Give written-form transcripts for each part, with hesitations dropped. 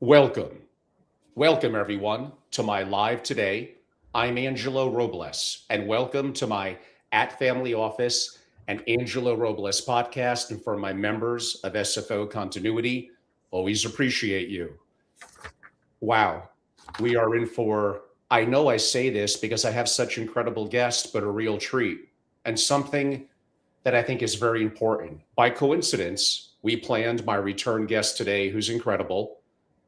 Welcome. Welcome, everyone, to my live today. I'm Angelo Robles, and welcome to my At Family Office and Angelo Robles podcast. And for my members of SFO Continuity, always appreciate you. Wow, we are in for, I know I say this because I have such incredible guests, but a real treat and something that I think is very important. By coincidence, we planned my return guest today, who's incredible,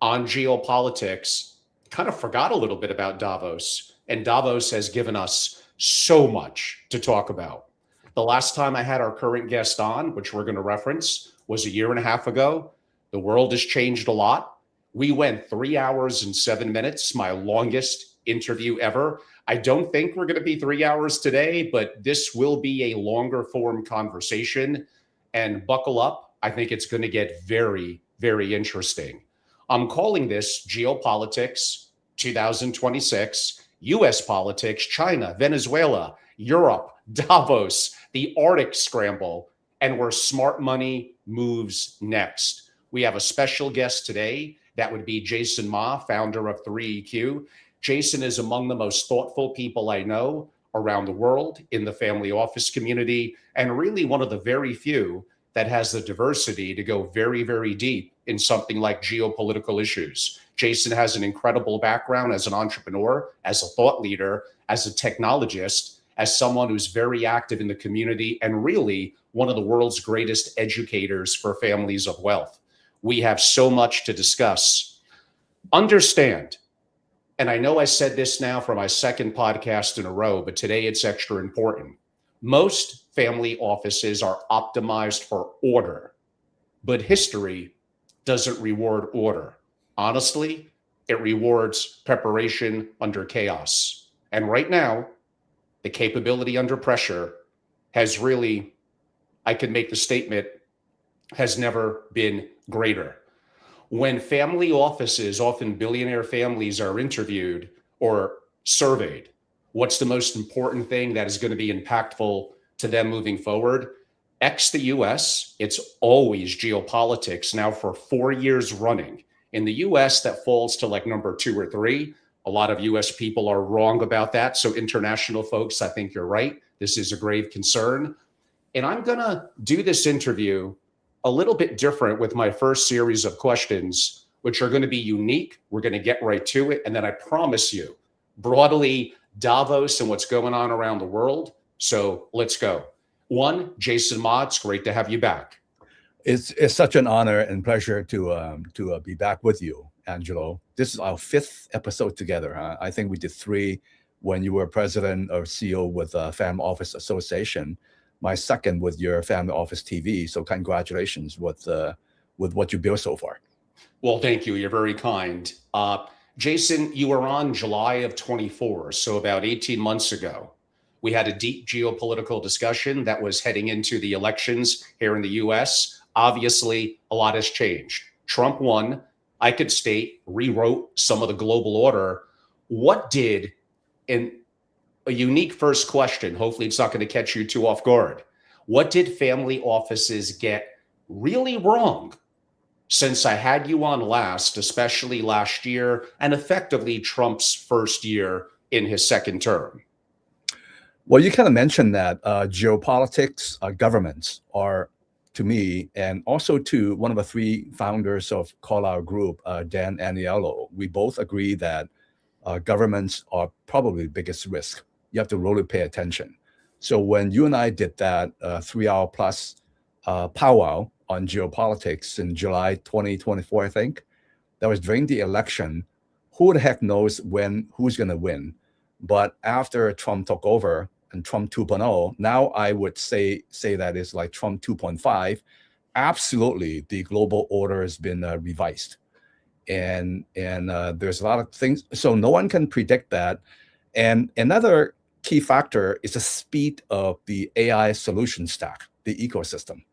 on geopolitics. Kind of forgot a little bit about Davos, and Davos has given us so much to talk about. The last time I had our current guest on, which we're going to reference, was a year and a half ago. The world has changed a lot. We went 3 hours and 7 minutes, my longest interview ever. I don't think we're going to be 3 hours today, but this will be a longer form conversation. And buckle up. I think it's going to get very, very interesting. I'm calling this Geopolitics 2026, US politics, China, Venezuela, Europe, Davos, the Arctic Scramble, and where smart money moves next. We have a special guest today. That would be Jason Ma, founder of 3EQ. Jason is among the most thoughtful people I know around the world in the family office community, and really one of the very few that has the diversity to go very, very deep in something like geopolitical issues. Jason has an incredible background as an entrepreneur, as a thought leader, as a technologist, as someone who's very active in the community, and really one of the world's greatest educators for families of wealth. We have so much to discuss. Understand, and I know I said this now for my second podcast in a row, but today it's extra important. Most family offices are optimized for order, but history doesn't reward order. Honestly, it rewards preparation under chaos. And right now, the capability under pressure has really, I can make the statement, has never been greater. When family offices, often billionaire families, are interviewed or surveyed, what's the most important thing that is going to be impactful to them moving forward? Ex the US, it's always geopolitics. Now for 4 years running. In the US, that falls to like number 2 or 3. A lot of US people are wrong about that. So international folks, I think you're right. This is a grave concern. And I'm going to do this interview a little bit different with my first series of questions, which are going to be unique. We're going to get right to it. And then I promise you, broadly, Davos and what's going on around the world. So let's go. One, Jason Ma, it's great to have you back. It's such an honor and pleasure to be back with you, Angelo. This is our 5th episode together. Huh? I think we did 3 when you were president or CEO with Family Office Association. My second with your Family Office TV. So congratulations with what you built so far. Well, thank you. You're very kind. Jason, you were on July of 24, so about 18 months ago. We had a deep geopolitical discussion that was heading into the elections here in the US. Obviously, a lot has changed. Trump won. I could state, rewrote some of the global order. What did, in a unique first question, hopefully it's not going to catch you too off guard, what did family offices get really wrong since I had you on last, especially last year, and effectively Trump's first year in his second term? Well, you kind of mentioned that geopolitics, governments are, to me, and also to one of the 3 founders of Call Our Group, Dan Aniello, we both agree that governments are probably the biggest risk. You have to really pay attention. So when you and I did that 3-hour plus powwow on geopolitics in July 2024, I think, that was during the election. Who the heck knows who's going to win? But after Trump took over and Trump 2.0, now I would say that it's like Trump 2.5. Absolutely, the global order has been revised. And there's a lot of things. So no one can predict that. And another key factor is the speed of the AI solution stack, the ecosystem,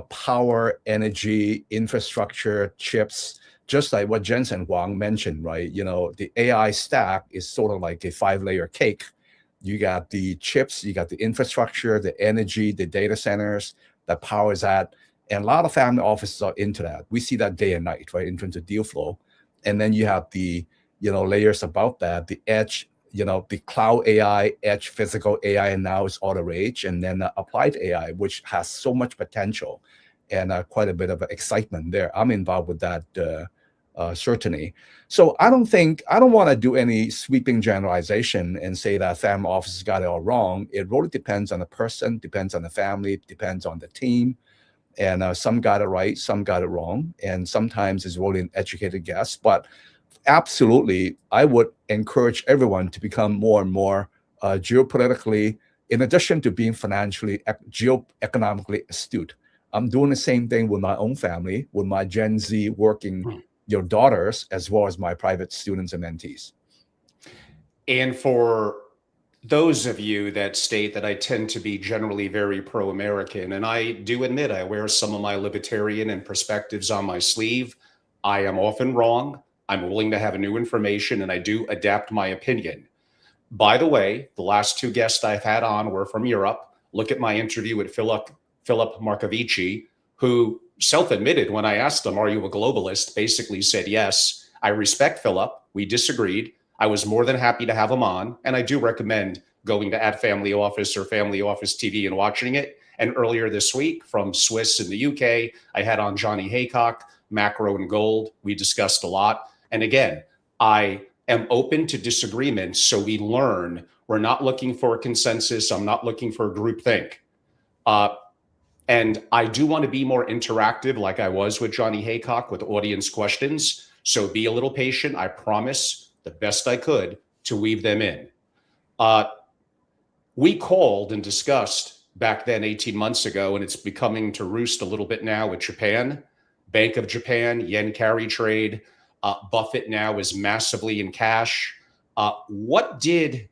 power, energy, infrastructure, chips, just like what Jensen Huang mentioned, right? The AI stack is sort of like a 5-layer cake. You got the chips, you got the infrastructure, the energy, the data centers that powers that. And a lot of family offices are into that. We see that day and night, right, in terms of deal flow. And then you have the, layers about that, the edge, the cloud AI, edge physical AI, and now it's all the rage. And then applied AI, which has so much potential and quite a bit of excitement there. I'm involved with that certainly. So I don't want to do any sweeping generalization and say that family offices got it all wrong. It really depends on the person, depends on the family, depends on the team. And some got it right, some got it wrong. And sometimes it's really an educated guess. But absolutely, I would encourage everyone to become more and more geopolitically, in addition to being financially, geoeconomically astute. I'm doing the same thing with my own family, with my Gen Z working daughters, as well as my private students and mentees. And for those of you that state that I tend to be generally very pro-American, and I do admit I wear some of my libertarian and perspectives on my sleeve, I am often wrong. I'm willing to have new information, and I do adapt my opinion. By the way, the last two guests I've had on were from Europe. Look at my interview with Philip Markovici, who self-admitted when I asked him, "Are you a globalist?" basically said yes. I respect Philip. We disagreed. I was more than happy to have him on, and I do recommend going to @Family Office or Family Office TV and watching it. And earlier this week, from Swiss in the UK, I had on Johnny Haycock, Macro and Gold. We discussed a lot. And again, I am open to disagreements so we learn. We're not looking for a consensus. I'm not looking for a groupthink. And I do want to be more interactive, like I was with Johnny Haycock, with audience questions. So be a little patient. I promise the best I could to weave them in. We called and discussed back then 18 months ago, and it's becoming to roost a little bit now with Japan, Bank of Japan, yen carry trade. Buffett now is massively in cash. What did,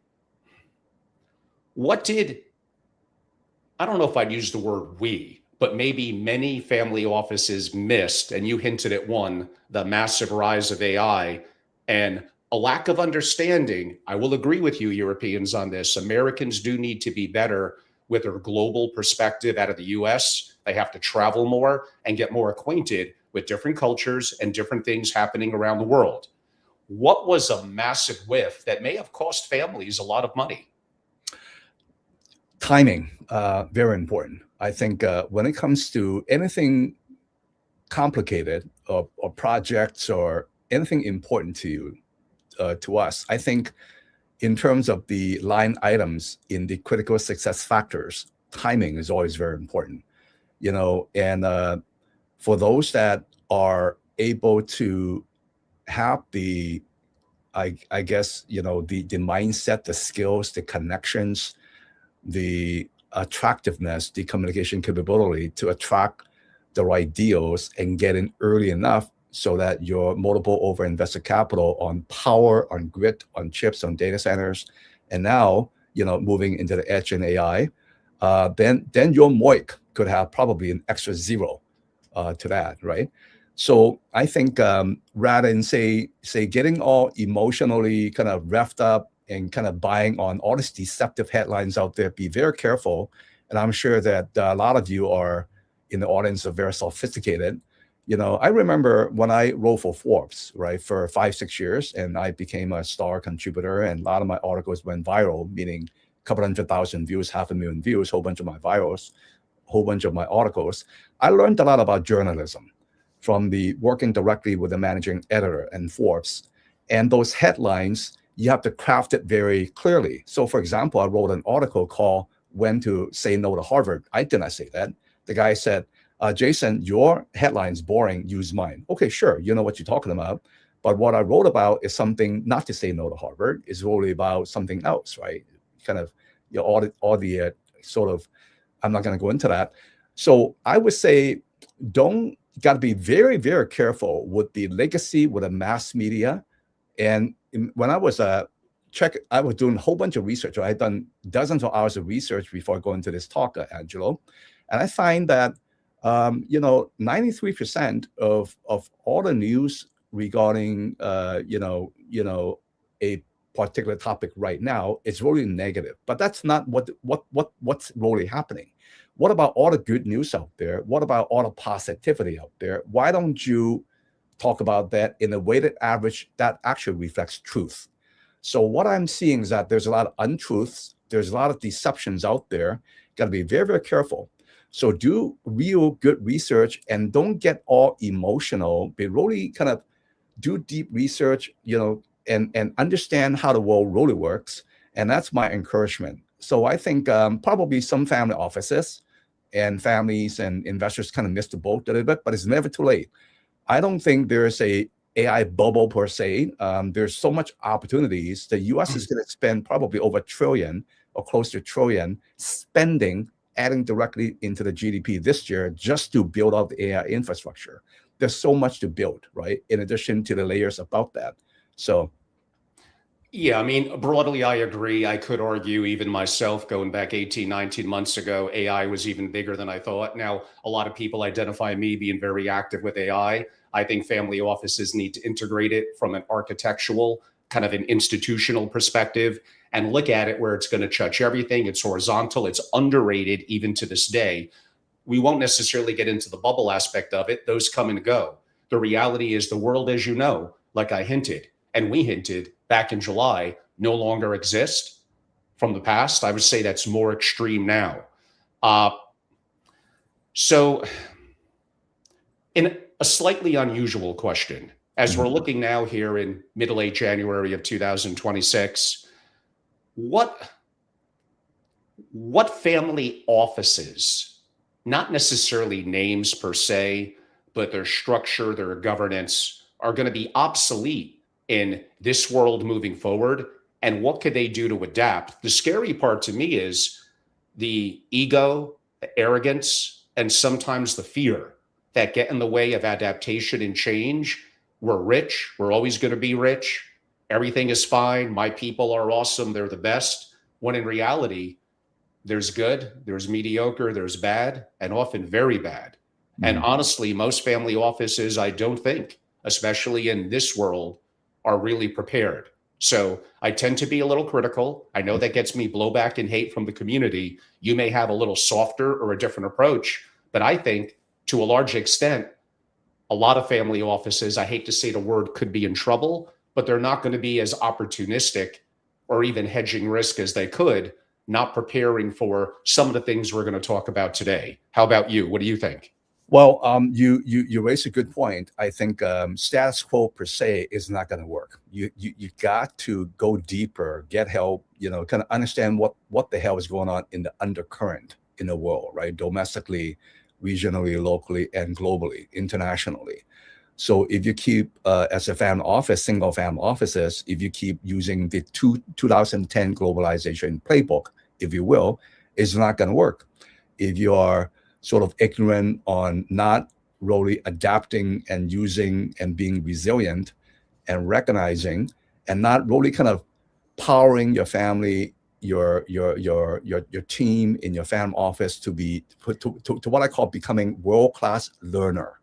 I don't know if I'd use the word we, but maybe many family offices missed, and you hinted at one, the massive rise of AI and a lack of understanding. I will agree with you, Europeans, on this. Americans do need to be better with their global perspective out of the US. They have to travel more and get more acquainted with different cultures and different things happening around the world. What was a massive whiff that may have cost families a lot of money? Timing, very important. I think when it comes to anything complicated or projects or anything important to you, to us, I think in terms of the line items in the critical success factors, timing is always very important. And for those that are able to have the, I guess, the mindset, the skills, the connections, the attractiveness, the communication capability to attract the right deals and get in early enough so that your multiple over invested capital on power, on grid, on chips, on data centers, and now, moving into the edge and AI, then your MOIC could have probably an extra zero to that, right? So I think rather than say getting all emotionally kind of revved up and kind of buying on all these deceptive headlines out there, be very careful. And I'm sure that a lot of you are in the audience are very sophisticated. I remember when I wrote for Forbes, right, for 5-6 years, and I became a star contributor, and a lot of my articles went viral, meaning a couple 100,000 views, 500,000 views, whole bunch of my virals, whole bunch of my articles. I learned a lot about journalism from the working directly with the managing editor and Forbes. And those headlines, you have to craft it very clearly. So for example, I wrote an article called When to Say No to Harvard. I did not say that. The guy said, Jason, your headline's boring, use mine. Okay, sure, you know what you're talking about. But what I wrote about is something not to say no to Harvard. It's really about something else, right? Kind of all the sort of, I'm not going to go into that. So I would say, got to be very, very careful with the legacy, with the mass media. And when I was I was doing a whole bunch of research. I had done dozens of hours of research before going to this talk, Angelo. And I find that 93% of all the news regarding a particular topic right now is really negative. But that's not what's really happening. what about all the good news out there? What about all the positivity out there? Why don't you talk about that in a weighted average that actually reflects truth? So what I'm seeing is that there's a lot of untruths, there's a lot of deceptions out there. Got to be very, very careful. So do real good research and don't get all emotional, but really kind of do deep research, and understand how the world really works. And that's my encouragement. So I think probably some family offices and families and investors kind of missed the boat a little bit, but it's never too late. I don't think there's a AI bubble per se. There's so much opportunities. The US is going to spend probably over $1 trillion or close to $1 trillion spending, adding directly into the GDP this year just to build out the AI infrastructure. There's so much to build, right? In addition to the layers about that. So yeah, I mean, broadly, I agree. I could argue, even myself, going back 18, 19 months ago, AI was even bigger than I thought. Now, a lot of people identify me being very active with AI. I think family offices need to integrate it from an architectural, kind of an institutional perspective, and look at it where it's going to touch everything. It's horizontal, it's underrated even to this day. We won't necessarily get into the bubble aspect of it, those come and go. The reality is, the world, as you know, like I hinted, and we hinted back in July, no longer exist from the past. I would say that's more extreme now. So, in a slightly unusual question, as we're looking now here in middle late January of 2026, what family offices, not necessarily names per se, but their structure, their governance, are going to be obsolete in this world moving forward, and what could they do to adapt? The scary part to me is the ego, the arrogance, and sometimes the fear that get in the way of adaptation and change. We're rich. We're always going to be rich. Everything is fine. My people are awesome. They're the best. When in reality, there's good, there's mediocre, there's bad, and often very bad. And honestly, most family offices, I don't think, especially in this world, are really prepared. So I tend to be a little critical. I know that gets me blowback and hate from the community. You may have a little softer or a different approach, but I think to a large extent, a lot of family offices, I hate to say the word, could be in trouble, but they're not going to be as opportunistic or even hedging risk as they could, not preparing for some of the things we're going to talk about today. How about you? What do you think? Well, you raise a good point. I think status quo per se is not going to work. You got to go deeper, get help. Kind of understand what the hell is going on in the undercurrent in the world, right? Domestically, regionally, locally, and globally, internationally. So if you keep, as a family office, single family offices, if you keep using the 2010 globalization playbook, if you will, it's not going to work. If you are sort of ignorant on not really adapting and using and being resilient and recognizing and not really kind of powering your family, your team in your family office to be to what I call becoming world-class learner.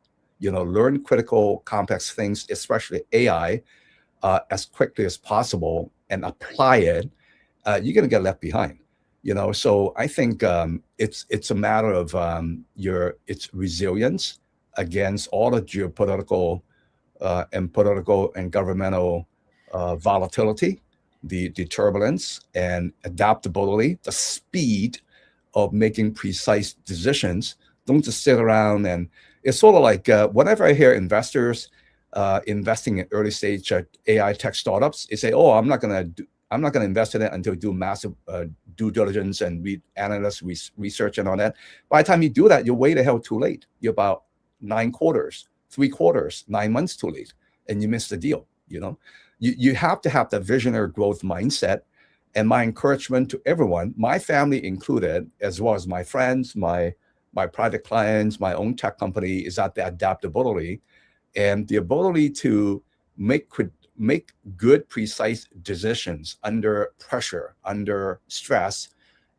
Learn critical, complex things, especially AI, as quickly as possible and apply it. You're going to get left behind. So I think it's a matter of its resilience against all the geopolitical and political and governmental volatility, the turbulence and adaptability, the speed of making precise decisions. Don't just sit around. And it's sort of like whenever I hear investors investing in early stage AI tech startups, they say, "Oh, I'm not going to invest in it until we do massive due diligence and read analyst research and all that." By the time you do that, you're way the hell too late. You're about 9 quarters, 3 quarters, 9 months too late, and you miss the deal. You have to have the visionary growth mindset. And my encouragement to everyone, my family included, as well as my friends, my private clients, my own tech company, is that the adaptability and the ability to make good, precise decisions under pressure, under stress.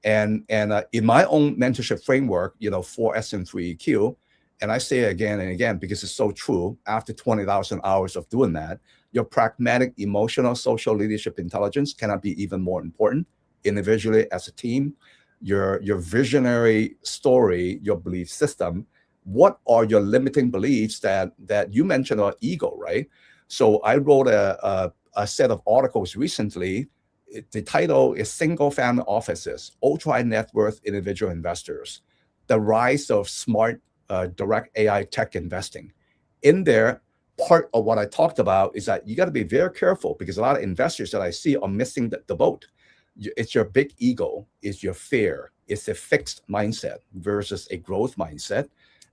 And in my own mentorship framework, 4S and 3EQ, and I say it again and again because it's so true, after 20,000 hours of doing that, your pragmatic, emotional, social leadership intelligence cannot be even more important individually as a team. your visionary story, your belief system. What are your limiting beliefs that you mentioned are ego, right? So I wrote a set of articles recently. The title is Single Family Offices, Ultra Net Worth Individual Investors, the Rise of Smart Direct AI Tech Investing. In there, part of what I talked about is that you got to be very careful because a lot of investors that I see are missing the boat. It's your big ego, it's your fear, it's a fixed mindset versus a growth mindset,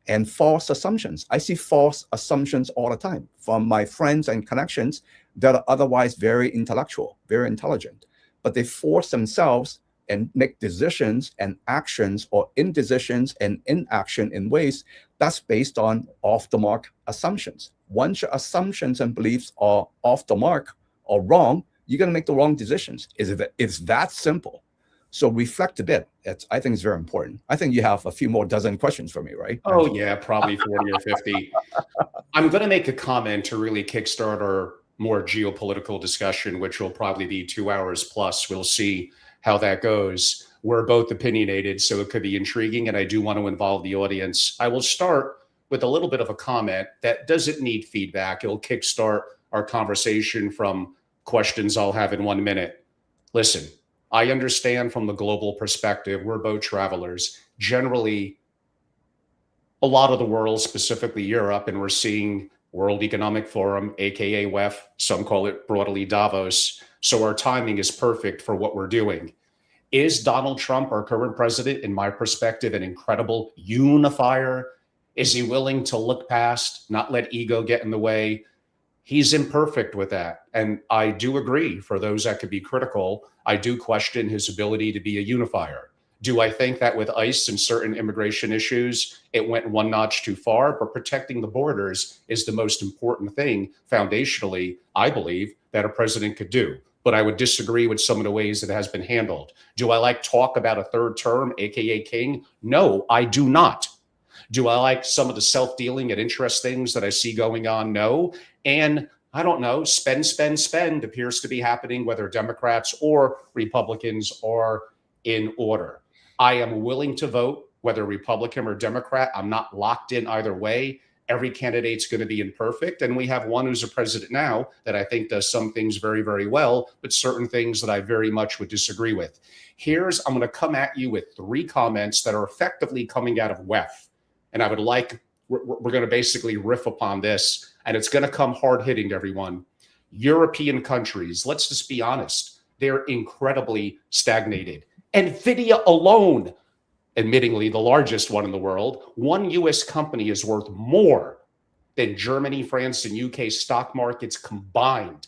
and false assumptions. I see false assumptions all the time from my friends and connections that are otherwise very intellectual, very intelligent, but they force themselves and make decisions and actions or indecisions and inaction in ways that's based on off the mark assumptions. Once your assumptions and beliefs are off the mark or wrong, you're going to make the wrong decisions. It's that simple. So reflect a bit. I think it's very important. I think you have a few more dozen questions for me, right? Oh, yeah, probably 40 or 50. I'm going to make a comment to really kickstart our more geopolitical discussion, which will probably be 2 hours plus. We'll see how that goes. We're both opinionated, so it could be intriguing, and I do want to involve the audience. I will start with a little bit of a comment that doesn't need feedback. It'll kickstart our conversation from questions I'll have in 1 minute. Listen, I understand from the global perspective, we're both travelers. Generally, a lot of the world, specifically Europe, and we're seeing World Economic Forum, aka WEF, some call it broadly Davos. So our timing is perfect for what we're doing. Is Donald Trump, our current president, in my perspective, an incredible unifier? Is he willing to look past, not let ego get in the way? He's imperfect with that. And I do agree, for those that could be critical, I do question his ability to be a unifier. Do I think that with ICE and certain immigration issues, it went one notch too far? But protecting the borders is the most important thing, foundationally, I believe, that a president could do. But I would disagree with some of the ways it has been handled. Do I like talk about a third term, aka king? No, I do not. Do I like some of the self-dealing and interest things that I see going on? No. And I don't know, spend appears to be happening, whether Democrats or Republicans are in order. I am willing to vote, whether Republican or Democrat. I'm not locked in either way. Every candidate's going to be imperfect. And we have one who's a president now that I think does some things very, very well, but certain things that I very much would disagree with. I'm going to come at you with 3 comments that are effectively coming out of WEF. And I would like, we're going to basically riff upon this, and it's going to come hard hitting, everyone. European countries, let's just be honest, they're incredibly stagnated. NVIDIA alone, admittingly the largest one in the world, one US company is worth more than Germany, France, and UK stock markets combined.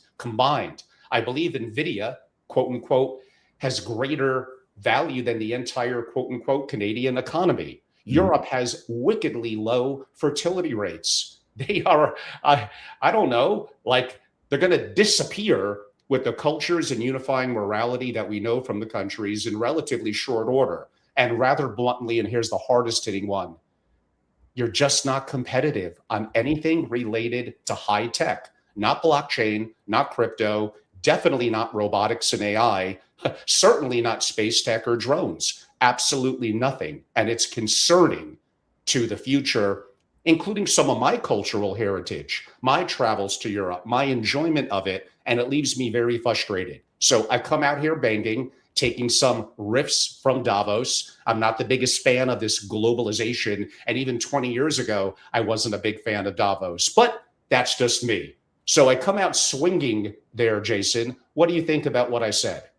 I believe NVIDIA, quote unquote, has greater value than the entire, quote unquote, Canadian economy. Europe has wickedly low fertility rates. They are, I don't know, like they're going to disappear with the cultures and unifying morality that we know from the countries in relatively short order. And rather bluntly, and here's the hardest hitting one, you're just not competitive on anything related to high tech, not blockchain, not crypto, definitely not robotics and AI, certainly not space tech or drones. Absolutely nothing. And it's concerning to the future, including some of my cultural heritage, my travels to Europe, my enjoyment of it, and it leaves me very frustrated. So I come out here banging, taking some riffs from Davos. I'm not the biggest fan of this globalization. And even 20 years ago, I wasn't a big fan of Davos, but that's just me. So I come out swinging there, Jason. What do you think about what I said?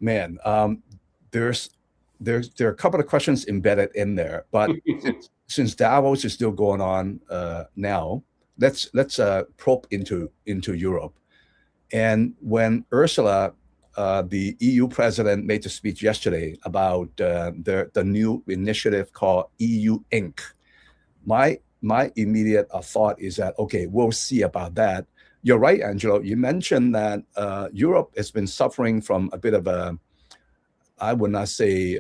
Man, there are a couple of questions embedded in there, but since Davos is still going on now, let's probe into Europe. And when Ursula, the EU president, made the speech yesterday about the new initiative called EU Inc., my immediate thought is that, okay, we'll see about that. You're right, Angelo. You mentioned that Europe has been suffering from a bit of a, I would not say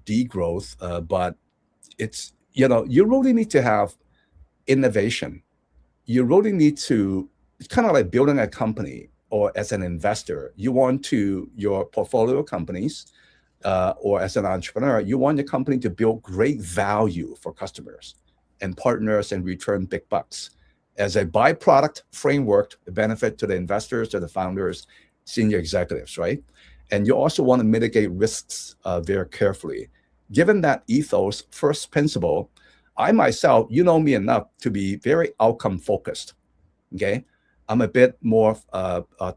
degrowth, but it's, you really need to have innovation. You really need to, it's kind of like building a company or as an investor. You want to, your portfolio companies, or as an entrepreneur, you want your company to build great value for customers and partners and return big bucks. As a byproduct framework, the benefit to the investors, to the founders, senior executives, right? And you also want to mitigate risks very carefully. Given that ethos, first principle, I myself, you know me enough to be very outcome focused. Okay, I'm a bit more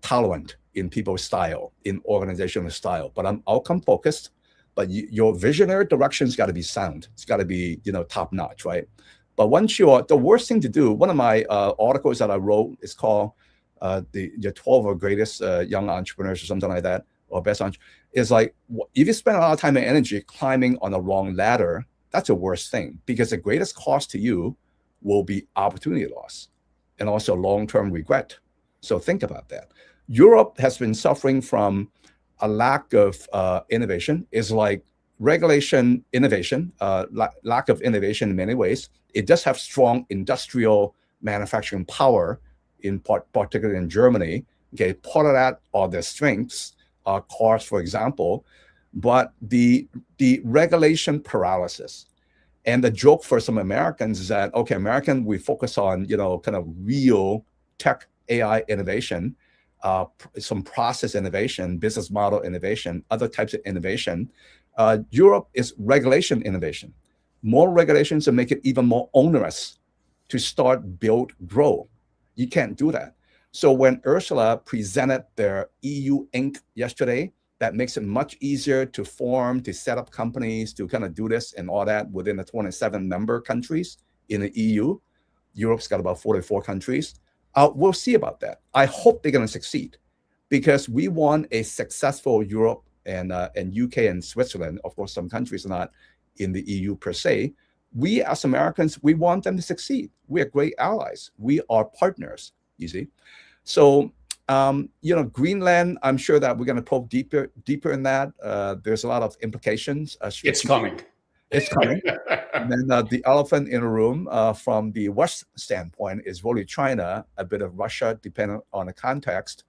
tolerant in people's style, in organizational style, but I'm outcome focused. But your visionary direction's got to be sound. It's got to be top notch, right? But once the worst thing to do, one of my articles that I wrote is called the 12 greatest young entrepreneurs or something like that, or best is like, if you spend a lot of time and energy climbing on the wrong ladder, that's the worst thing, because the greatest cost to you will be opportunity loss and also long-term regret. So think about that. Europe has been suffering from a lack of innovation. It's like regulation, innovation, lack of innovation in many ways. It does have strong industrial manufacturing power, particularly in Germany. Okay, part of that are their strengths, cars, for example, but the regulation paralysis. And the joke for some Americans is that, okay, American, we focus on, kind of real tech AI innovation, some process innovation, business model innovation, other types of innovation. Europe is regulation innovation. More regulations to make it even more onerous to start, build, grow. You can't do that. So when Ursula presented their EU Inc. yesterday, that makes it much easier to form, to set up companies, to kind of do this and all that within the 27 member countries in the EU. Europe's got about 44 countries. We'll see about that. I hope they're going to succeed, because we want a successful Europe and UK and Switzerland. Of course, some countries are not in the EU per se. We as Americans, we want them to succeed. We are great allies. We are partners, you see. So, Greenland, I'm sure that we're going to probe deeper in that. There's a lot of implications. It's coming. It's coming. And then the elephant in the room from the West standpoint is really China, a bit of Russia, depending on the context.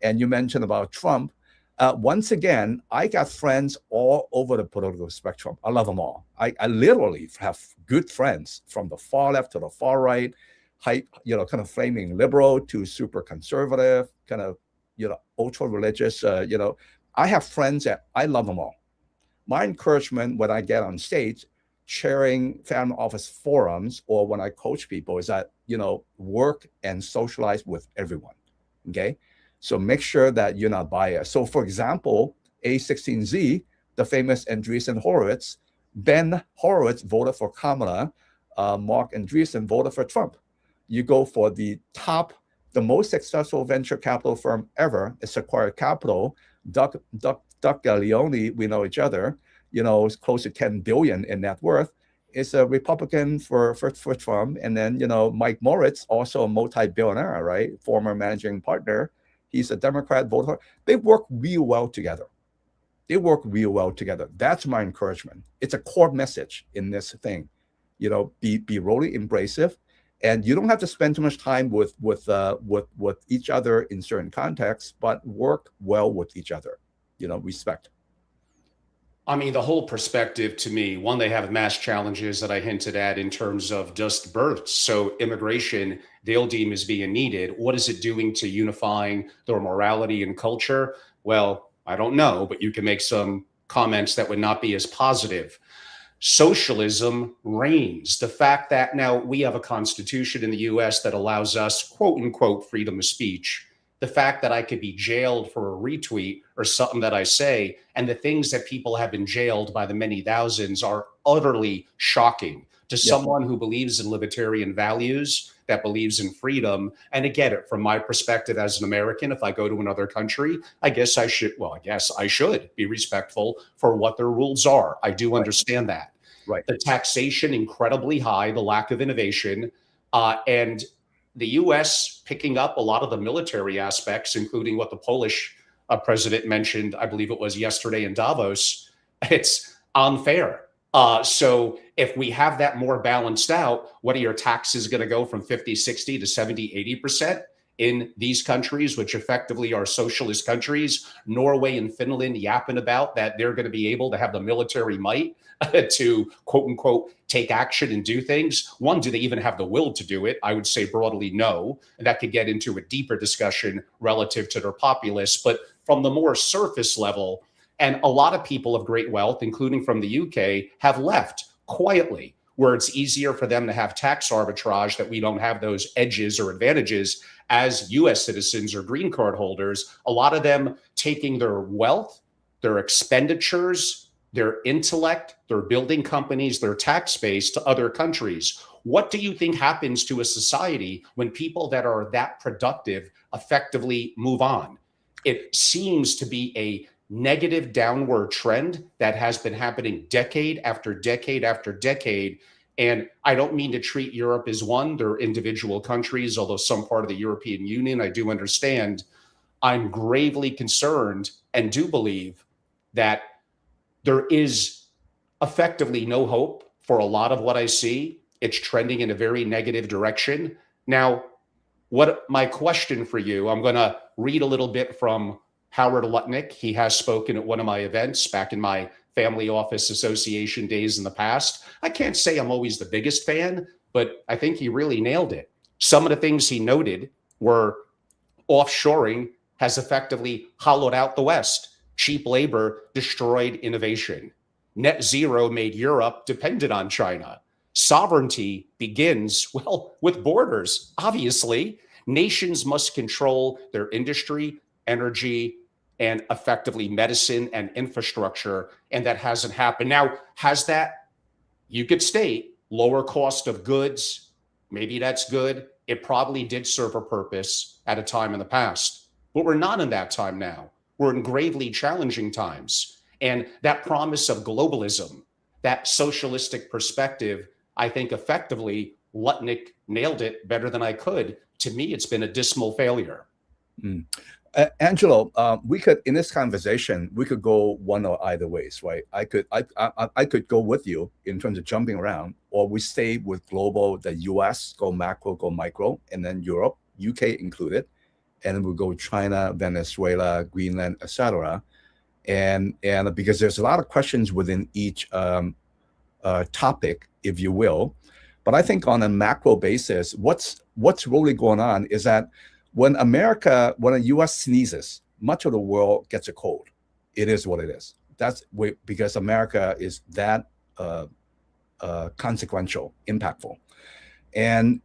And you mentioned about Trump. Once again, I got friends all over the political spectrum. I love them all. I literally have good friends from the far left to the far right, kind of flaming liberal to super conservative, kind of, ultra religious. I have friends that I love them all. My encouragement when I get on stage, chairing family office forums, or when I coach people, is that, work and socialize with everyone. Okay. So make sure that you're not biased. So for example, A16Z, the famous Andreessen Horowitz, Ben Horowitz voted for Kamala, Mark Andreessen voted for Trump. You go for the most successful venture capital firm ever, Sequoia Capital. Doug Leone, we know each other, is close to 10 billion in net worth, is a Republican for Trump. And then, Mike Moritz, also a multi-billionaire, right? Former managing partner. He's a Democrat voter. They work real well together. That's my encouragement. It's a core message in this thing. Be really embracive. And you don't have to spend too much time with each other in certain contexts, but work well with each other. Respect. I mean, the whole perspective to me, one, they have mass challenges that I hinted at in terms of just births. So immigration, they'll deem as being needed. What is it doing to unifying their morality and culture? Well, I don't know, but you can make some comments that would not be as positive. Socialism reigns. The fact that now we have a constitution in the US that allows us, quote unquote, freedom of speech. The fact that I could be jailed for a retweet or something that I say, and the things that people have been jailed by the many thousands are utterly shocking to someone who believes in libertarian values, that believes in freedom. And I get it from my perspective as an American. If I go to another country, I guess I should be respectful for what their rules are. I do understand that. Right. The taxation incredibly high, the lack of innovation, and the U.S. picking up a lot of the military aspects, including what the Polish president mentioned, I believe it was yesterday in Davos. It's unfair. So if we have that more balanced out, what are your taxes going to go from 50, 60 to 70, 80%? in these countries, which effectively are socialist countries, Norway and Finland yapping about that they're going to be able to have the military might to quote unquote take action and do things. One, do they even have the will to do it? I would say broadly no. And that could get into a deeper discussion relative to their populace. But from the more surface level, and a lot of people of great wealth, including from the UK, have left quietly, where it's easier for them to have tax arbitrage, that we don't have those edges or advantages as US citizens or green card holders. A lot of them taking their wealth, their expenditures, their intellect, their building companies, their tax base to other countries. What do you think happens to a society when people that are that productive effectively move on? It seems to be a negative downward trend that has been happening decade after decade after decade. And I don't mean to treat Europe as one. They're individual countries, although some part of the European Union, I do understand. I'm gravely concerned and do believe that there is effectively no hope for a lot of what I see. It's trending in a very negative direction. Now, what my question for you, I'm going to read a little bit from Howard Lutnick. He has spoken at one of my events back in my family office association days in the past. I can't say I'm always the biggest fan, but I think he really nailed it. Some of the things he noted were offshoring has effectively hollowed out the West. Cheap labor destroyed innovation. Net zero made Europe dependent on China. Sovereignty begins, well, with borders. Obviously, nations must control their industry, energy, and effectively medicine and infrastructure, and that hasn't happened. Now, has that, you could state, lower cost of goods, maybe that's good. It probably did serve a purpose at a time in the past, but we're not in that time now. We're in gravely challenging times. And that promise of globalism, that socialistic perspective, I think effectively Lutnick nailed it better than I could. To me, it's been a dismal failure. Mm. Angelo, we could, in this conversation, we could go one or either ways, right? I could go with you in terms of jumping around, or we stay with global, the US, go macro, go micro, and then Europe, UK included, and then we'll go China, Venezuela, Greenland, etc. And because there's a lot of questions within each topic, if you will. But I think on a macro basis, what's really going on is that when the U.S. sneezes, much of the world gets a cold. It is what it is. That's because America is that consequential, impactful, and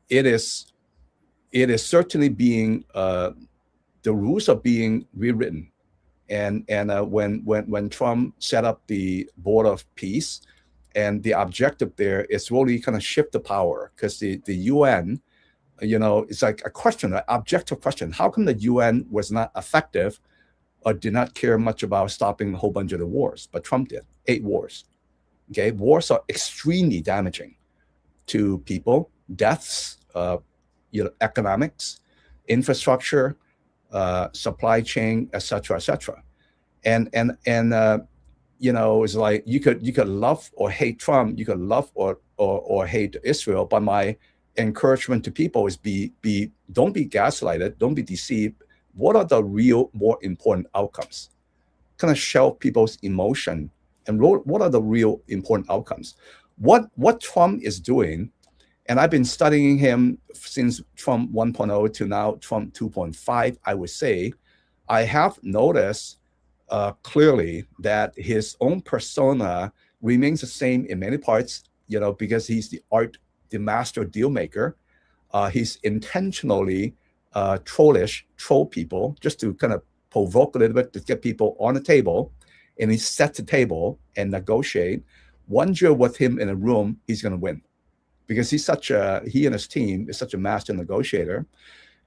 it is certainly being the rules are being rewritten. And when Trump set up the Board of Peace, and the objective there is really kind of shift the power, because the UN, it's like a question, an objective question. How come the UN was not effective or did not care much about stopping a whole bunch of the wars? But Trump did. 8 wars. Okay, wars are extremely damaging to people, deaths, economics, infrastructure, supply chain, etc., etc. And it's like you could love or hate Trump, you could love or hate Israel, but my encouragement to people is don't be gaslighted, don't be deceived. What are the real more important outcomes? Kind of shelve people's emotion, and what are the real important outcomes? What Trump is doing, and I've been studying him since Trump 1.0 to now Trump 2.5, I would say, I have noticed clearly that his own persona remains the same in many parts, because he's the master deal maker. He's intentionally troll people just to kind of provoke a little bit to get people on the table, and he sets the table and negotiate. Once you're with him in a room, he's going to win, because he and his team is such a master negotiator.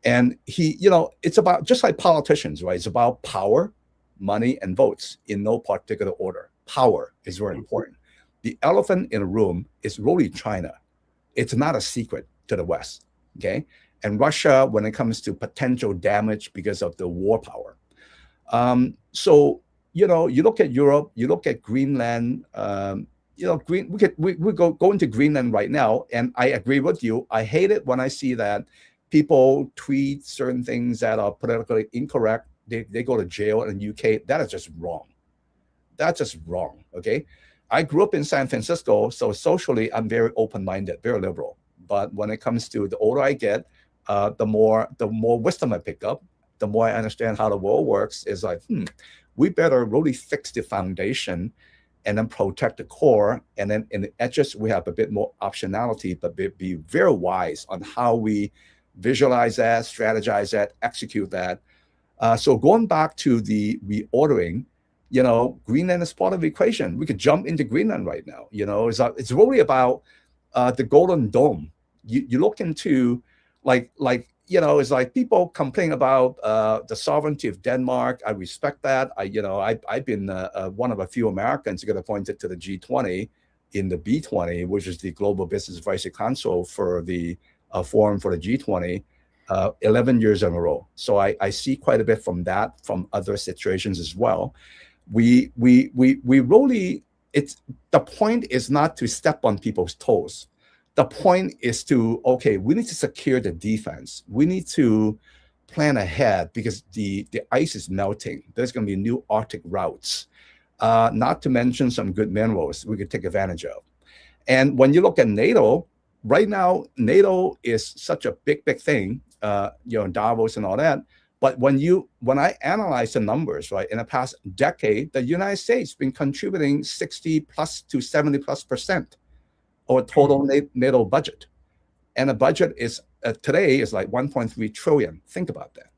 And it's about, just like politicians, right? It's about power, money, and votes in no particular order. Power is very important. The elephant in the room is really China. It's not a secret to the West, okay? And Russia, when it comes to potential damage because of the war power. So, you look at Europe, you look at Greenland, we go into Greenland right now, and I agree with you. I hate it when I see that people tweet certain things that are politically incorrect, they go to jail in the UK. That is just wrong. That's just wrong. Okay. I grew up in San Francisco, so socially I'm very open-minded, very liberal. But when it comes to the older I get, the more wisdom I pick up, the more I understand how the world works. Is like, we better really fix the foundation and then protect the core. And then in the edges, we have a bit more optionality, but be very wise on how we visualize that, strategize that, execute that. So going back to the reordering, Greenland is part of the equation. We could jump into Greenland right now. It's really about the Golden Dome. You look into it's like people complain about the sovereignty of Denmark. I respect that. I've been one of a few Americans who got appointed to the G20 in the B20, which is the Global Business Advisory Council for the forum for the G20, 11 years in a row. So I see quite a bit from that, from other situations as well. We really, the point is not to step on people's toes. The point is we need to secure the defense. We need to plan ahead because the ice is melting. There's going to be new Arctic routes, not to mention some good minerals we could take advantage of. And when you look at NATO, right now, NATO is such a big thing, Davos and all that. But when I analyze the numbers, right, in the past decade, the United States has been contributing 60 plus to 70 plus % of total NATO budget. And the budget is today is like 1.3 trillion. Think about that.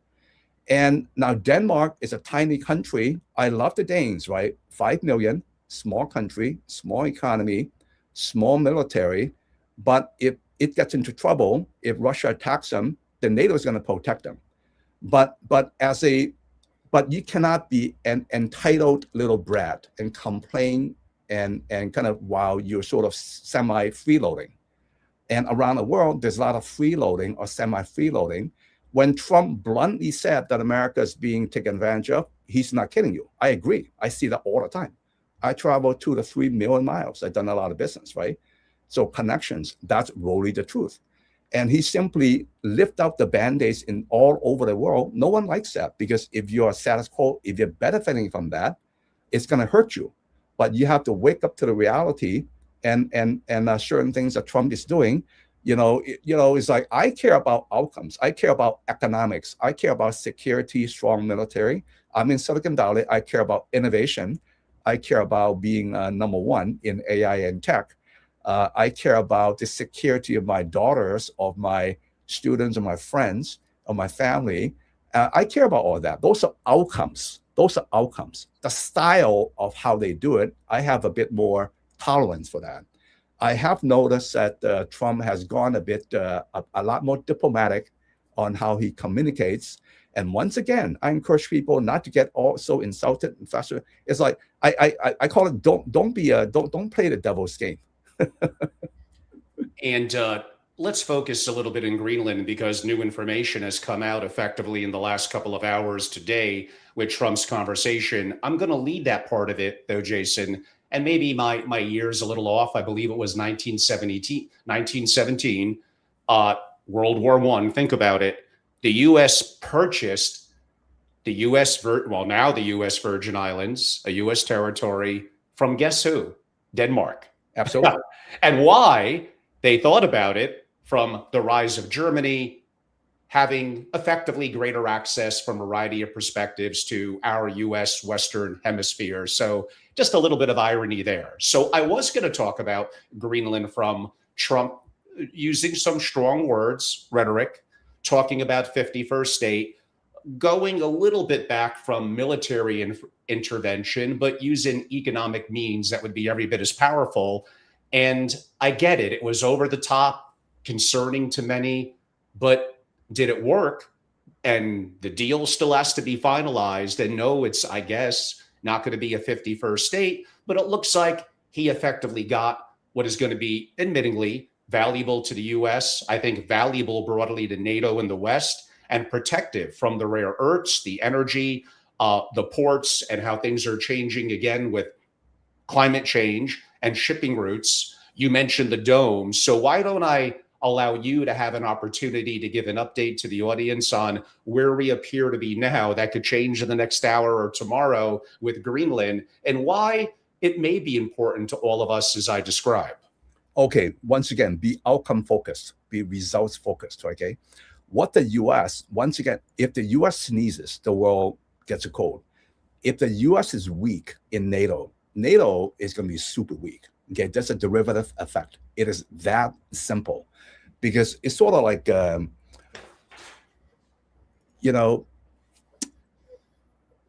And now Denmark is a tiny country. I love the Danes, right? 5 million, small country, small economy, small military. But if it gets into trouble, if Russia attacks them, then NATO is going to protect them. But you cannot be an entitled little brat and complain and kind of while you're sort of semi-freeloading. And around the world, there's a lot of freeloading or semi-freeloading. When Trump bluntly said that America is being taken advantage of, he's not kidding you. I agree. I see that all the time. I travel 2 to 3 million miles. I've done a lot of business, right? So connections, that's really the truth. And he simply lift up the band-aids in all over the world. No one likes that because if you're status quo, if you're benefiting from that, it's going to hurt you. But you have to wake up to the reality and certain things that Trump is doing. It's like I care about outcomes. I care about economics. I care about security, strong military. I'm in Silicon Valley. I care about innovation. I care about being number one in AI and tech. I care about the security of my daughters, of my students, of my friends, of my family. I care about all that. Those are outcomes. The style of how they do it, I have a bit more tolerance for that. I have noticed that Trump has gone a lot more diplomatic on how he communicates. And once again, I encourage people not to get all so insulted and frustrated. It's like I call it don't play the devil's game. And let's focus a little bit in Greenland because new information has come out effectively in the last couple of hours today with Trump's conversation. I'm going to lead that part of it, though, Jason. And maybe my year's a little off. I believe it was 1917, World War I. Think about it. The U.S. purchased the now the U.S. Virgin Islands, a U.S. territory, from guess who? Denmark. Absolutely. And why they thought about it from the rise of Germany, having effectively greater access from a variety of perspectives to our U.S. Western Hemisphere. So just a little bit of irony there. So I was going to talk about Greenland from Trump using some strong words, rhetoric, talking about 51st state, going a little bit back from military intervention, but using economic means that would be every bit as powerful. And I get it. It was over the top, concerning to many, but did it work? And the deal still has to be finalized. And no, it's, I guess, not going to be a 51st state, but it looks like he effectively got what is going to be, admittingly, valuable to the U.S., I think valuable broadly to NATO in the West, and protective from the rare earths, the energy, the ports, and how things are changing again with climate change and shipping routes. You mentioned the dome. So why don't I'll allow you to have an opportunity to give an update to the audience on where we appear to be now. That could change in the next hour or tomorrow with Greenland, and why it may be important to all of us as I describe. Okay, once again, be outcome focused, be results focused. Okay, what the U.S. once again, if the U.S. sneezes, the world gets a cold. If the U.S. is weak in NATO, NATO is going to be super weak. Okay, that's a derivative effect. It is that simple, because it's sort of like you know,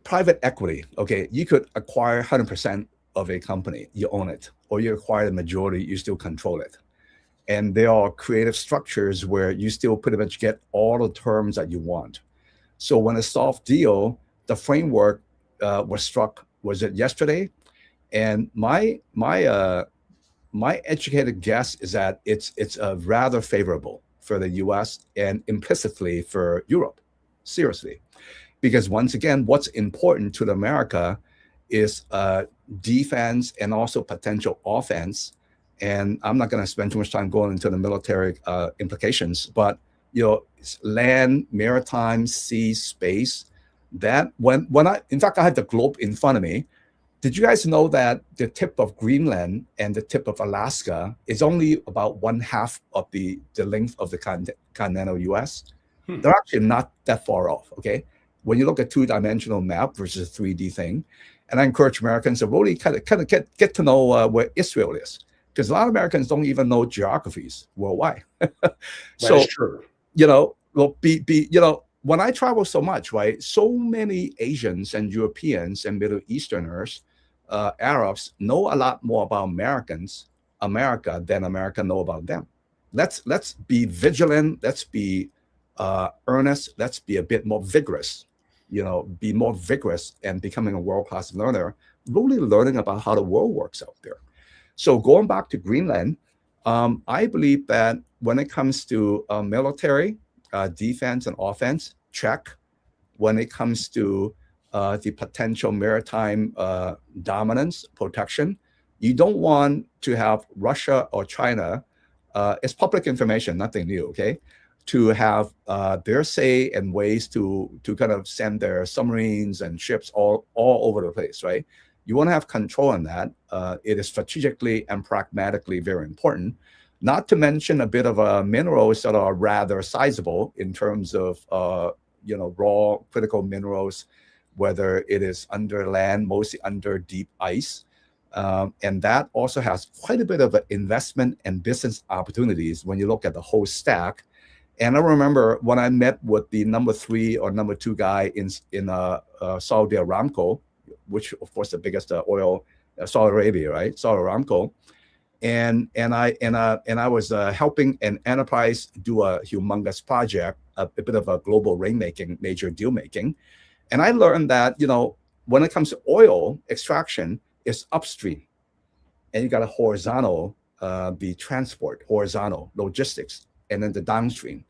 private equity. Okay, you could acquire 100% of a company, you own it, or you acquire the majority, you still control it. And there are creative structures where you still pretty much get all the terms that you want. So when a soft deal, the framework was struck, was it yesterday? And my educated guess is that it's rather favorable for the U.S. and implicitly for Europe. Seriously, because once again, what's important to America is defense and also potential offense. And I'm not going to spend too much time going into the military implications, but land, maritime, sea, space. That when I, in fact, I had the globe in front of me. Did you guys know that the tip of Greenland and the tip of Alaska is only about 1/2 of the length of the continental U.S.? They're actually not that far off. Okay, when you look at two-dimensional map versus a 3D thing, and I encourage Americans to really kind of get to know where Israel is, because a lot of Americans don't even know geographies worldwide. So, that is true. When I travel so much, right? So many Asians and Europeans and Middle Easterners, Arabs know a lot more about America than America know about them. Let's be vigilant. Let's be earnest. Let's be a bit more vigorous. Be more vigorous and becoming a world-class learner, really learning about how the world works out there. So going back to Greenland, I believe that when it comes to military, defense and offense, check. When it comes to the potential maritime dominance, protection, you don't want to have Russia or China, it's public information, nothing new, okay, to have their say and ways to kind of send their submarines and ships all over the place, right? You want to have control on that. It is strategically and pragmatically very important. Not to mention a bit of minerals that are rather sizable in terms of raw critical minerals, whether it is under land, mostly under deep ice. And that also has quite a bit of investment and business opportunities when you look at the whole stack. And I remember when I met with the number 3 or number 2 guy in Saudi Aramco, which of course the biggest oil, Saudi Arabia, right? Saudi Aramco. And I was helping an enterprise do a humongous project, a bit of a global rainmaking, major deal making. And I learned that, when it comes to oil extraction, it's upstream. And you got a horizontal, the transport, horizontal logistics, and then the downstream.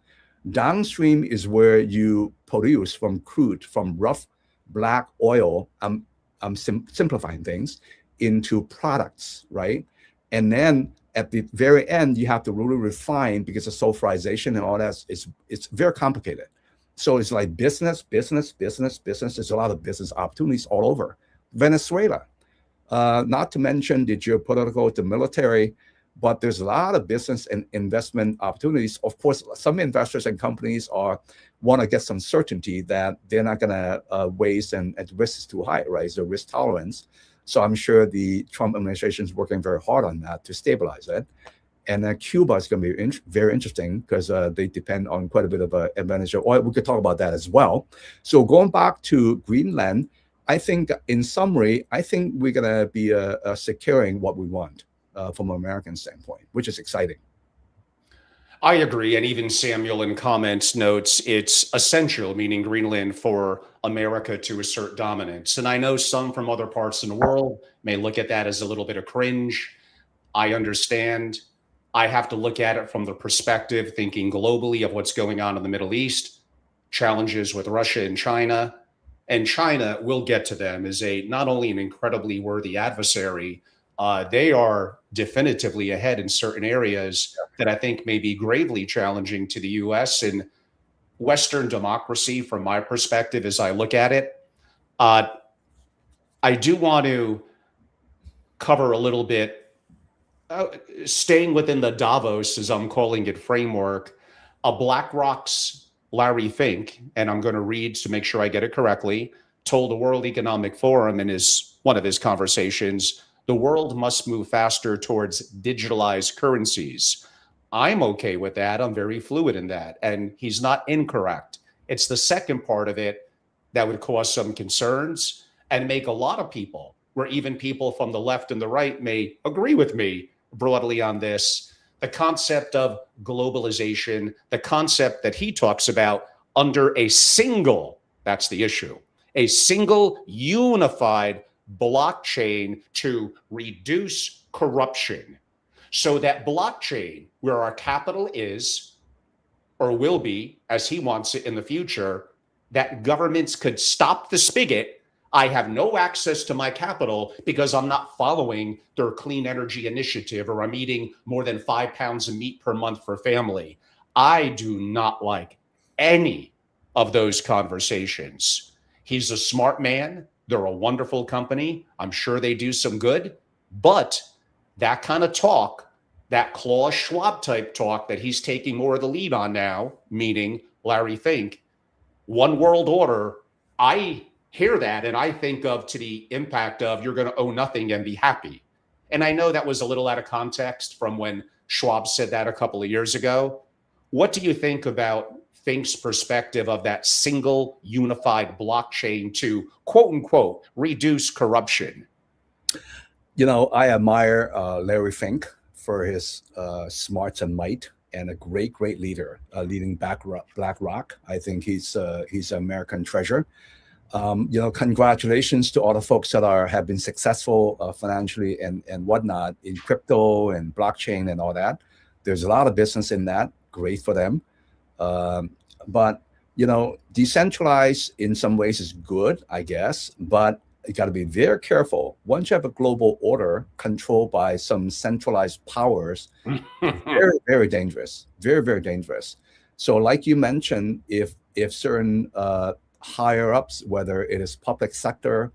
Downstream is where you produce from crude, from rough black oil, I'm simplifying things, into products, right? And then at the very end, you have to really refine, because of sulfurization and all that, it's very complicated. So it's like business. There's a lot of business opportunities all over. Venezuela, not to mention the geopolitical, the military, but there's a lot of business and investment opportunities. Of course, some investors and companies want to get some certainty that they're not going to waste, and the risk is too high, right? So risk tolerance. So I'm sure the Trump administration is working very hard on that to stabilize it. And then Cuba is going to be very interesting, because they depend on quite a bit of advantage of oil. We could talk about that as well. So going back to Greenland, I think in summary, I think we're going to be securing what we want from an American standpoint, which is exciting. I agree. And even Samuel in comments notes it's essential, meaning Greenland, for America to assert dominance. And I know some from other parts of the world may look at that as a little bit of cringe. I understand. I have to look at it from the perspective, thinking globally, of what's going on in the Middle East, challenges with Russia and China. And China, we'll get to them, is not only an incredibly worthy adversary, they are definitively ahead in certain areas that I think may be gravely challenging to the US and Western democracy from my perspective as I look at it. Uh, I do want to cover a little bit, staying within the Davos, as I'm calling it, framework. BlackRock's Larry Fink, and I'm going to read to make sure I get it correctly, told the World Economic Forum in one of his conversations, the world must move faster towards digitalized currencies. I'm okay with that. I'm very fluid in that. And he's not incorrect. It's the second part of it that would cause some concerns and make a lot of people, where even people from the left and the right may agree with me broadly on this, the concept of globalization, the concept that he talks about under a single, that's the issue, a single unified blockchain to reduce corruption. So that blockchain, where our capital is or will be, as he wants it in the future, that governments could stop the spigot. I have no access to my capital because I'm not following their clean energy initiative, or I'm eating more than 5 pounds of meat per month for family. I do not like any of those conversations. He's a smart man. They're a wonderful company. I'm sure they do some good. But that kind of talk, that Klaus Schwab type talk that he's taking more of the lead on now, meaning Larry Fink, one world order, I hear that and I think of to the impact of you're going to owe nothing and be happy. And I know that was a little out of context from when Schwab said that a couple of years ago. What do you think about Fink's perspective of that single unified blockchain to quote unquote reduce corruption? I admire Larry Fink for his smarts and might, and a great leader, leading BlackRock. I think he's an American treasure. Congratulations to all the folks that have been successful financially and whatnot in crypto and blockchain and all that. There's a lot of business in that. Great for them. But decentralized in some ways is good, I guess. But you got to be very careful. Once you have a global order controlled by some centralized powers, very, very dangerous. Very, very dangerous. So, like you mentioned, if certain higher ups, whether it is public sector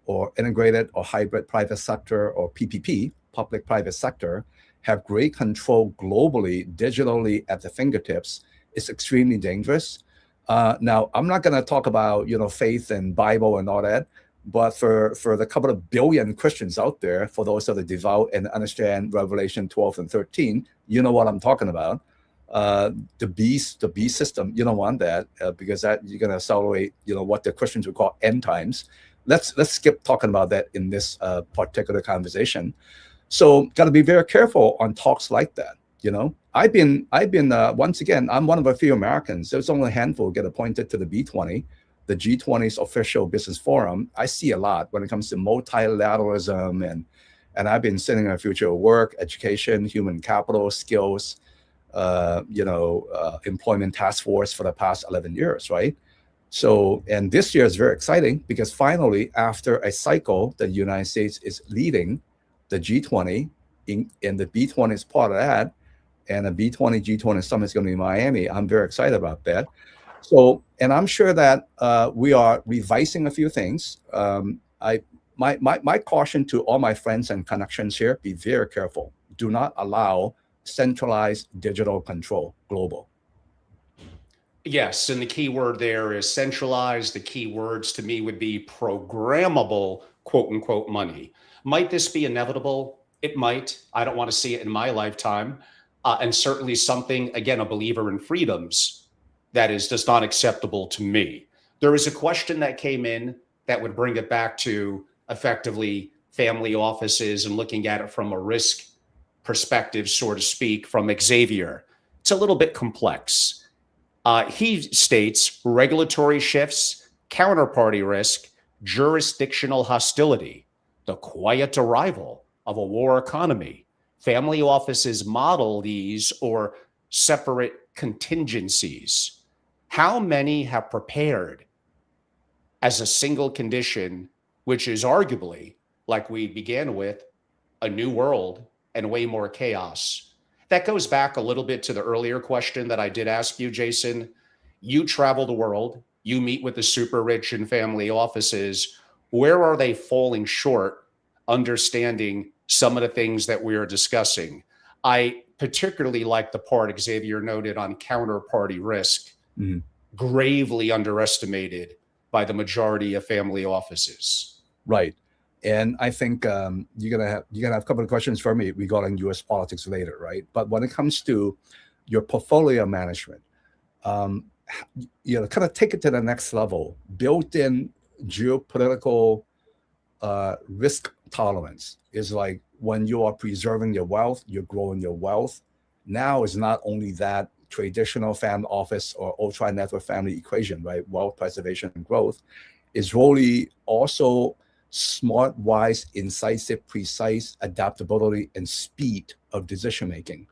or integrated or hybrid private sector or PPP, public private sector, have great control globally, digitally at the fingertips, it's extremely dangerous. Now, I'm not going to talk about faith and Bible and all that, but for the couple of billion Christians out there, for those that are devout and understand Revelation 12 and 13, you know what I'm talking about. The beast system, you don't want that because that you're going to accelerate, what the Christians would call end times. Let's skip talking about that in this particular conversation. So, got to be very careful on talks like that. I've been once again, I'm one of a few Americans. There's only a handful who get appointed to the B20, the G20's official business forum. I see a lot when it comes to multilateralism, and I've been sitting in a future of work, education, human capital, skills, employment task force for the past 11 years, right? So, and this year is very exciting because finally, after a cycle, the United States is leading the G20, and the B20 is part of that, and the B20 G20 summit is going to be in Miami. I'm very excited about that. So, and I'm sure that we are revising a few things. My caution to all my friends and connections here: be very careful. Do not allow centralized digital control global. Yes, and the key word there is centralized. The key words to me would be programmable, quote unquote, money. Might this be inevitable? It might. I don't want to see it in my lifetime. And certainly something, again, a believer in freedoms, that is just not acceptable to me. There is a question that came in that would bring it back to effectively family offices and looking at it from a risk perspective, so to speak, from Xavier. It's a little bit complex. He states regulatory shifts, counterparty risk, jurisdictional hostility, the quiet arrival of a war economy. Family offices model these or separate contingencies. How many have prepared as a single condition, which is arguably, like we began with, a new world and way more chaos. That goes back a little bit to the earlier question that I did ask you, Jason. You travel the world, you meet with the super rich and family offices. Where are they falling short understanding some of the things that we are discussing? I particularly like the part Xavier noted on counterparty risk, gravely underestimated by the majority of family offices. Right. And I think you're gonna have a couple of questions for me regarding U.S. politics later, right? But when it comes to your portfolio management, kind of take it to the next level. Built-in geopolitical risk tolerance is like when you are preserving your wealth, you're growing your wealth. Now is not only that traditional family office or ultra net worth family equation, right? Wealth preservation and growth is really also smart, wise, incisive, precise adaptability and speed of decision making.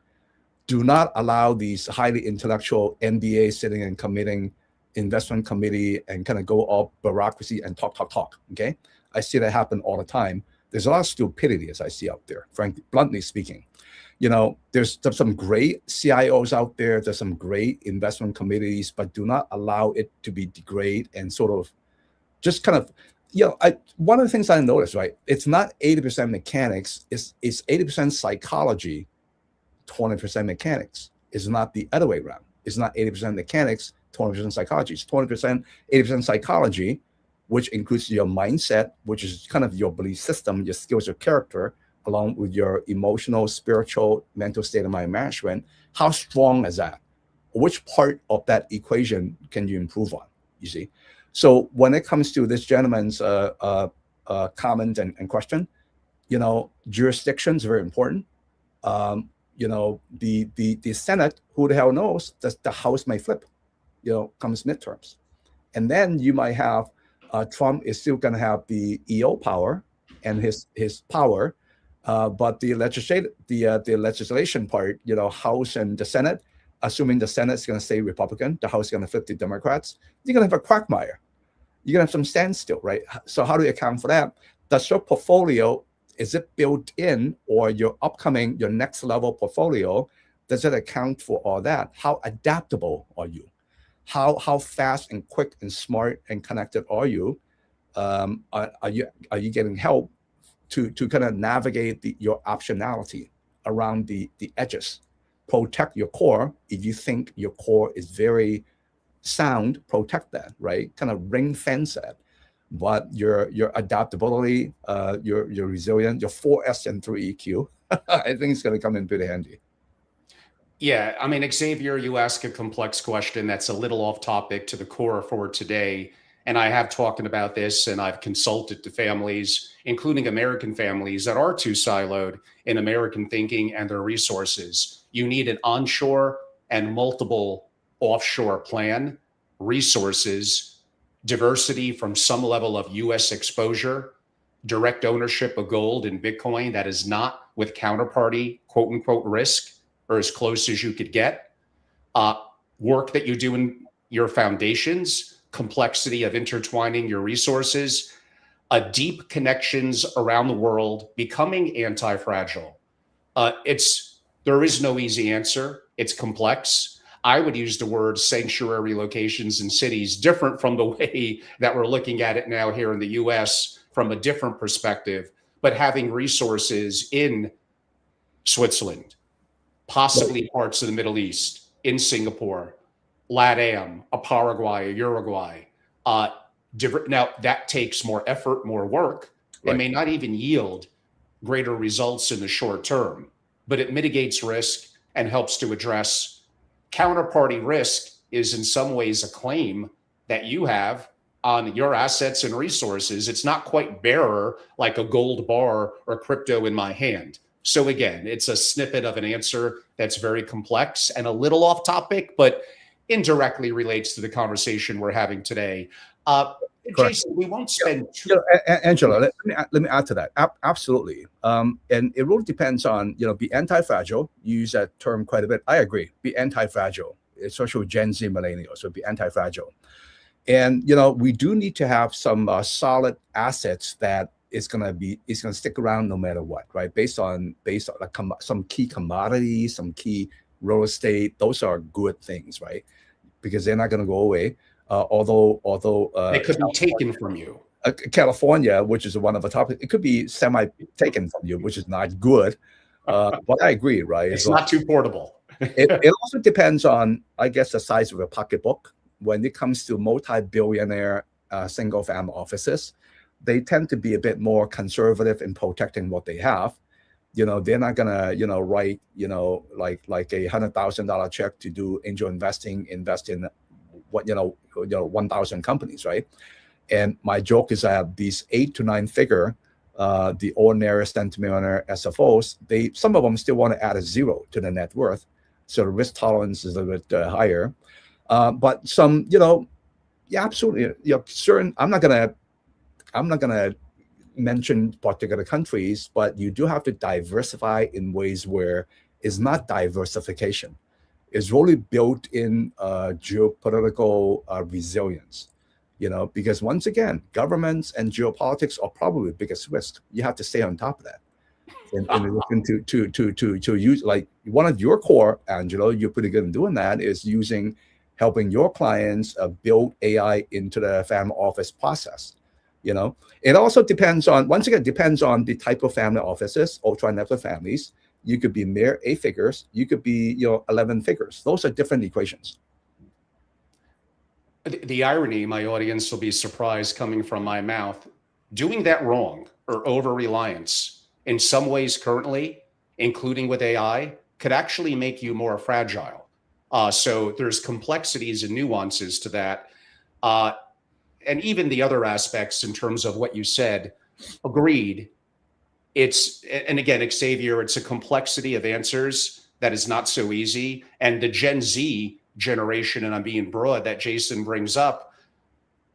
Do not allow these highly intellectual MBA sitting and committing investment committee and kind of go all bureaucracy and talk. Okay, I see that happen all the time. There's a lot of stupidity as I see out there, frankly, bluntly speaking. There's some great CIOs out there. There's some great investment committees, but do not allow it to be degrade and sort of just kind of, one of the things I noticed, right? It's not 80% mechanics. It's 80% psychology, 20% mechanics. It's not the other way around. It's not 80% mechanics, 20% psychology. It's 20%, 80% psychology, which includes your mindset, which is kind of your belief system, your skills, your character, along with your emotional, spiritual, mental state of mind management. How strong is that? Which part of that equation can you improve on? You see? So when it comes to this gentleman's comment and question, jurisdiction is very important. The Senate, who the hell knows, the House may flip, comes midterms. And then you might have Trump is still going to have the EO power and his power, but the legislation part, House and the Senate, assuming the Senate is going to stay Republican, the House is going to flip to Democrats, you're going to have a quagmire. You're going to have some standstill, right? So how do you account for that? Does your portfolio, is it built in, or your next level portfolio, does it account for all that? How adaptable are you? How fast and quick and smart and connected are you? Are you getting help to kind of navigate your optionality around the edges? Protect your core. If you think your core is very sound, protect that, right? Kind of ring fence that. But your adaptability, your resilience, your 4S and 3 EQ, I think it's going to come in pretty handy. Yeah, I mean, Xavier, you ask a complex question that's a little off topic to the core for today. And I have talked about this, and I've consulted to families, including American families that are too siloed in American thinking and their resources. You need an onshore and multiple offshore plan, resources, diversity from some level of US exposure, direct ownership of gold and Bitcoin that is not with counterparty, quote unquote, risk, or as close as you could get. Work that you do in your foundations, complexity of intertwining your resources, deep connections around the world, becoming anti-fragile. There is no easy answer. It's complex. I would use the word sanctuary locations in cities, different from the way that we're looking at it now here in the US from a different perspective, but having resources in Switzerland, possibly parts of the Middle East, in Singapore, LATAM, Paraguay, Uruguay. Now, that takes more effort, more work. Right. It may not even yield greater results in the short term, but it mitigates risk and helps to address counterparty risk. Is in some ways a claim that you have on your assets and resources. It's not quite bearer like a gold bar or crypto in my hand. So again, it's a snippet of an answer that's very complex and a little off topic, but indirectly relates to the conversation we're having today. Jason, we won't spend Angela, let me add to that. Absolutely. And it really depends on, be anti-fragile. You use that term quite a bit. I agree. Be anti-fragile, especially with Gen Z millennials. So be anti-fragile. And, we do need to have some solid assets that it's gonna stick around no matter what, right? Based on like some key commodities, some key real estate. Those are good things, right? Because they're not gonna go away. Although They could be taken from you. California, which is one of the topics, it could be semi taken from you, which is not good. But I agree, right? It's not too portable. It also depends on, I guess, the size of your pocketbook. When it comes to multi-billionaire single-family offices, they tend to be a bit more conservative in protecting what they have. They're not gonna, write, like $100,000 check to do angel investing, invest in 1,000 companies, right? And my joke is that these 8 to 9 figure, the ordinary centimillionaire SFOs, some of them still want to add a zero to the net worth, so the risk tolerance is a little bit higher. But some, yeah, absolutely, certain. I'm not gonna mention particular countries, but you do have to diversify in ways where it's not diversification. It's really built in geopolitical resilience. Because once again, governments and geopolitics are probably the biggest risk. You have to stay on top of that. In addition to use, like, one of your core, Angelo, you're pretty good in doing that, is helping your clients build AI into the family office process. It also depends on the type of family offices, ultra net worth families. You could be mere 8 figures, you could be 11 figures. Those are different equations. The irony, my audience will be surprised coming from my mouth, doing that wrong or over reliance in some ways currently, including with AI, could actually make you more fragile. So there's complexities and nuances to that. And even the other aspects in terms of what you said, agreed. And again, Xavier, it's a complexity of answers that is not so easy. And the Gen Z generation, and I'm being broad, that Jason brings up,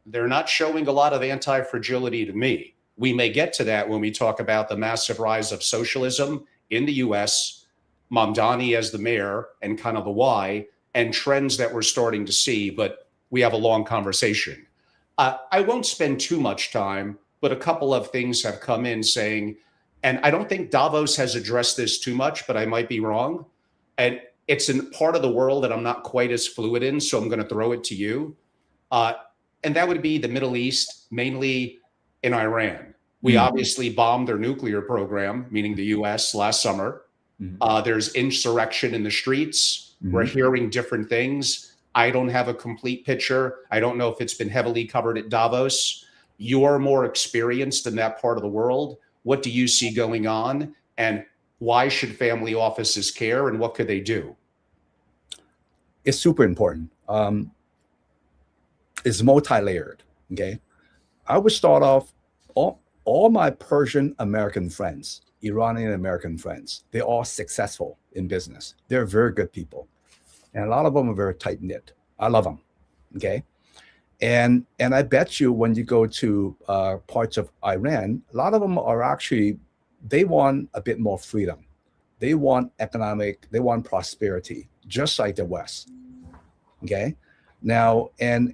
they're not showing a lot of anti-fragility to me. We may get to that when we talk about the massive rise of socialism in the US, Mamdani as the mayor, and kind of the why, and trends that we're starting to see, but we have a long conversation. I won't spend too much time, but a couple of things have come in saying, and I don't think Davos has addressed this too much, but I might be wrong. And it's in part of the world that I'm not quite as fluid in, so I'm going to throw it to you. And that would be the Middle East, mainly in Iran. We obviously bombed their nuclear program, meaning the US, last summer. There's insurrection in the streets. We're hearing different things. I don't have a complete picture. I don't know if it's been heavily covered at Davos. You're more experienced in that part of the world. What do you see going on? And why should family offices care, and what could they do? It's super important. It's multi-layered. Okay, I would start off, all my Persian American friends, Iranian American friends, they're all successful in business. They're very good people, and a lot of them are very tight knit. I love them. Okay, and I bet you when you go to parts of Iran, a lot of them are actually, they want a bit more freedom. They want they want prosperity, just like the West. Okay, now so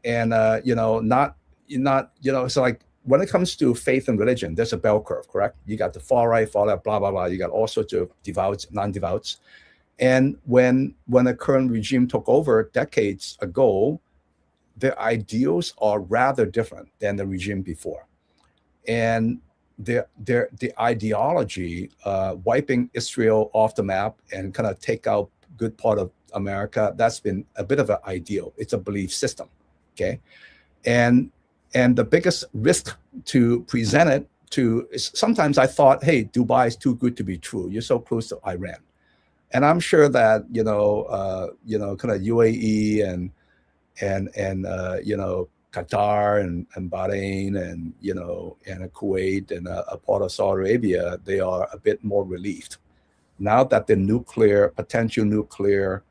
like when it comes to faith and religion, there's a bell curve, correct? You got the far right, far left, blah blah blah. You got all sorts of devouts, non-devouts. And when the current regime took over decades ago, their ideals are rather different than the regime before, and the ideology, wiping Israel off the map and kind of take out good part of America, that's been a bit of an ideal. It's a belief system. Okay, and the biggest risk to present it to is, sometimes I thought, hey, Dubai is too good to be true. You're so close to Iran, and I'm sure that kind of UAE and Qatar and Bahrain and Kuwait and a part of Saudi Arabia, they are a bit more relieved now that the potential nuclear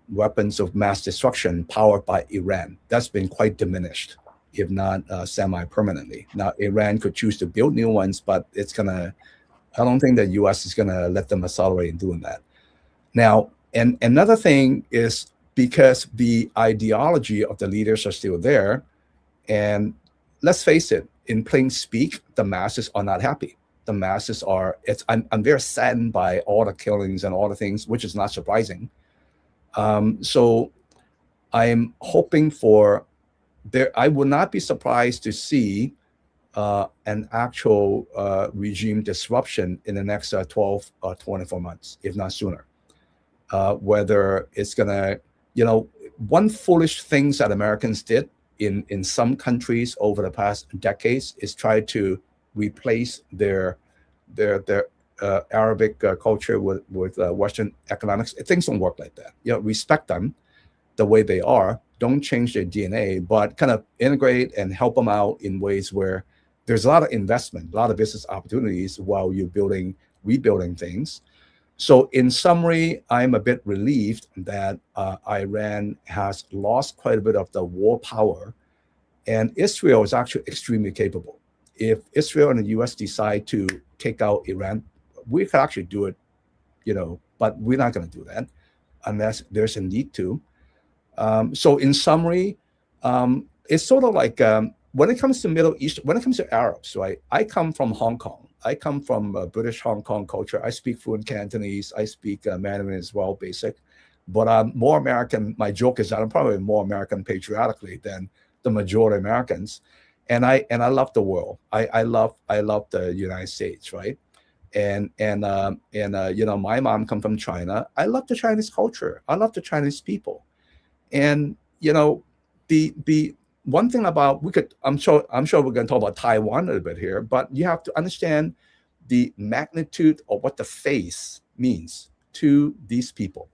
weapons of mass destruction powered by Iran, that's been quite diminished, if not semi-permanently. Now Iran could choose to build new ones, but I don't think the U.S. is gonna let them accelerate in doing that. Now, and another thing is, because the ideology of the leaders are still there, and let's face it, in plain speak, the masses are not happy. The masses are. I'm very saddened by all the killings and all the things, which is not surprising. So I'm hoping for there. I would not be surprised to see an actual regime disruption in the next 12 or 24 months, if not sooner. Whether it's gonna, one foolish things that Americans did in some countries over the past decades is try to replace their Arabic culture with Western economics. Things don't work like that. Respect them the way they are. Don't change their DNA, but kind of integrate and help them out in ways where there's a lot of investment, a lot of business opportunities while you're rebuilding things. So in summary, I'm a bit relieved that Iran has lost quite a bit of the war power, and Israel is actually extremely capable. If Israel and the US decide to take out Iran, we could actually do it, but we're not going to do that unless there's a need to. So in summary, it's sort of like when it comes to Middle East, when it comes to Arabs, right? I come from Hong Kong. I come from British Hong Kong culture. I speak fluent Cantonese. I speak Mandarin as well, basic. But I'm more American. My joke is that I'm probably more American patriotically than the majority of Americans. And I love the world. I love the United States, right? And my mom come from China. I love the Chinese culture. I love the Chinese people. And the one thing about I'm sure we're going to talk about Taiwan a little bit here, but you have to understand the magnitude of what the face means to these people.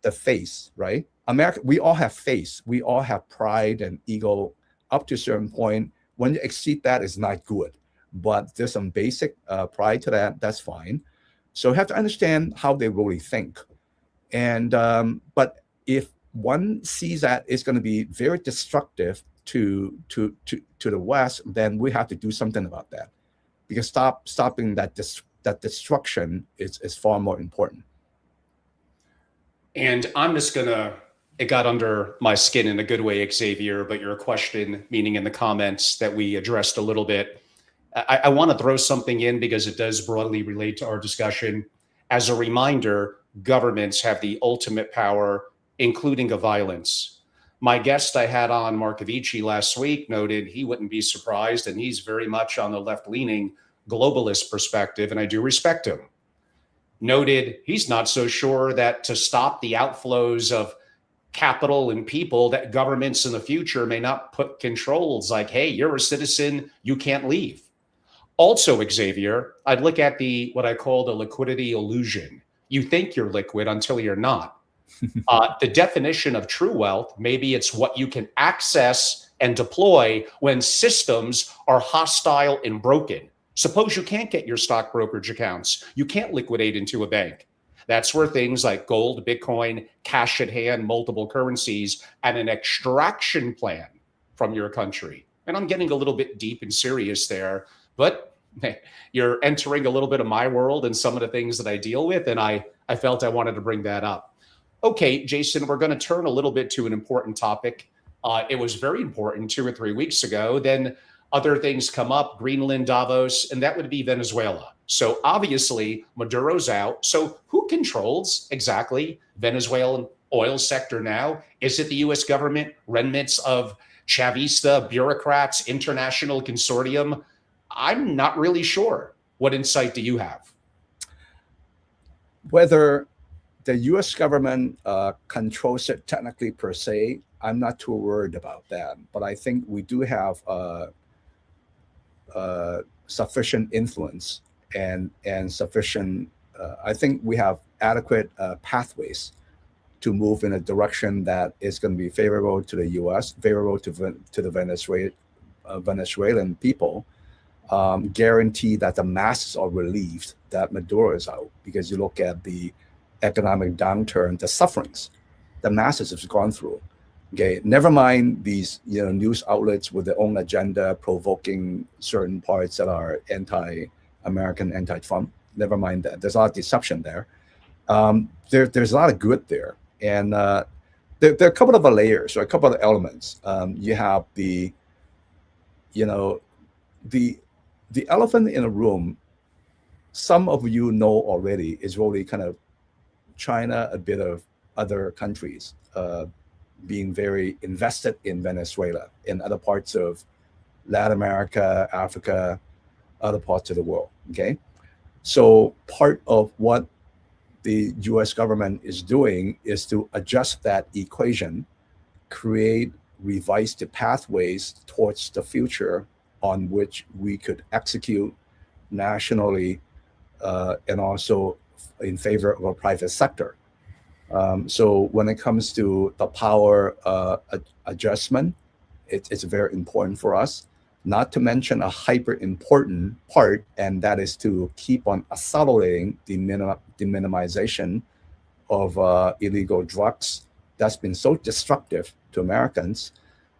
The face, right? America, we all have face. We all have pride and ego up to a certain point. When you exceed that, it's not good. But there's some basic pride to that. That's fine. So you have to understand how they really think. And but if one sees that it's going to be very destructive to the West, then we have to do something about that, because stopping that destruction is far more important. And I'm just gonna, it got under my skin in a good way, Xavier, but your question, meaning in the comments that we addressed a little bit, I want to throw something in because it does broadly relate to our discussion. As a reminder, governments have the ultimate power, including of violence. My guest I had on, Markovici, last week noted he wouldn't be surprised, and he's very much on the left-leaning globalist perspective, and I do respect him. Noted he's not so sure that to stop the outflows of capital and people, that governments in the future may not put controls like, hey, you're a citizen, you can't leave. Also, Xavier, I'd look at what I call the liquidity illusion. You think you're liquid until you're not. The definition of true wealth, maybe it's what you can access and deploy when systems are hostile and broken. Suppose you can't get your stock brokerage accounts. You can't liquidate into a bank. That's where things like gold, Bitcoin, cash at hand, multiple currencies, and an extraction plan from your country. And I'm getting a little bit deep and serious there, but you're entering a little bit of my world and some of the things that I deal with, and I felt I wanted to bring that up. Okay, Jason, we're going to turn a little bit to an important topic. It was very important 2 or 3 weeks ago. Then other things come up, Greenland, Davos, and that would be Venezuela. So obviously, Maduro's out. So who controls exactly Venezuelan oil sector now? Is it the U.S. government, remnants of Chavista bureaucrats, international consortium? I'm not really sure. What insight do you have? Whether the U.S. government controls it technically per se, I'm not too worried about that. But I think we do have sufficient influence and sufficient. I think we have adequate pathways to move in a direction that is going to be favorable to the U.S., favorable to the Venezuelan people. Guarantee that the masses are relieved that Maduro is out, because you look at the economic downturn, the sufferings the masses have gone through. Okay, never mind these news outlets with their own agenda, provoking certain parts that are anti-American, anti-Trump. Never mind that. There's a lot of deception there. There's a lot of good there, and there are a couple of layers or a couple of elements. You have the you know, the the elephant in the room, some of you know already, is really kind of China, a bit of other countries being very invested in Venezuela and other parts of Latin America, Africa, other parts of the world. Okay. So part of what the US government is doing is to adjust that equation, create revised pathways towards the future on which we could execute nationally and also in favor of a private sector. So when it comes to the power adjustment, it's very important for us. Not to mention a hyper important part, and that is to keep on accelerating the minimization of illegal drugs that's been so destructive to Americans.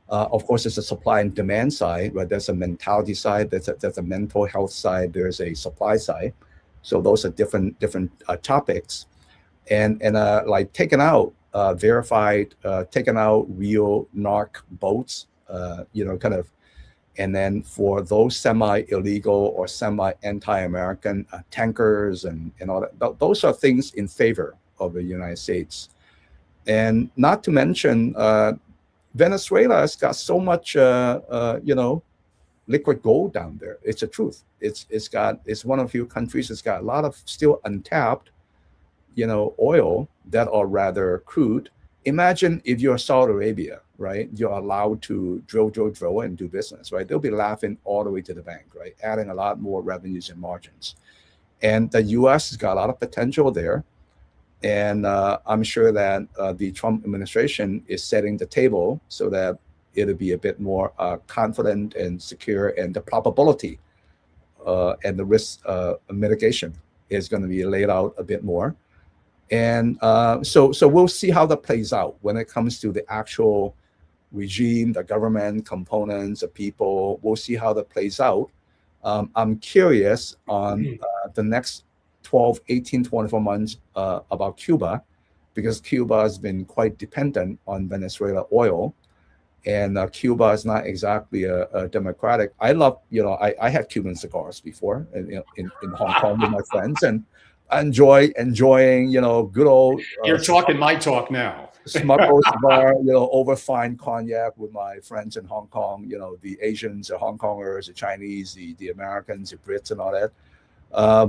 Of course, there's a supply and demand side, right? There's a mentality side, there's a mental health side, there's a supply side. So those are different topics, and like taking out verified, taking out real narc boats, kind of, and then for those semi-illegal or semi-anti-American tankers and all that, those are things in favor of the United States. And not to mention, Venezuela has got so much, liquid gold down there. It's the truth. It's one of the few countries that's got a lot of still untapped, oil that are rather crude. Imagine if you're Saudi Arabia, right? You're allowed to drill, and do business, right? They'll be laughing all the way to the bank, right? Adding a lot more revenues and margins. And the U.S. has got a lot of potential there. And I'm sure that the Trump administration is setting the table so that it'll be a bit more confident and secure, and the probability and the risk mitigation is going to be laid out a bit more. And so we'll see how that plays out when it comes to the actual regime, the government components, the people. We'll see how that plays out. I'm curious on the next 12, 18, 24 months about Cuba, because Cuba has been quite dependent on Venezuela oil. And Cuba is not exactly a democratic. I love, I had Cuban cigars before in Hong Kong with my friends, and I enjoying, good old. You're talking my talk now. Smuggled cigar, over fine cognac with my friends in Hong Kong. The Asians, the Hong Kongers, the Chinese, the Americans, the Brits, and all that.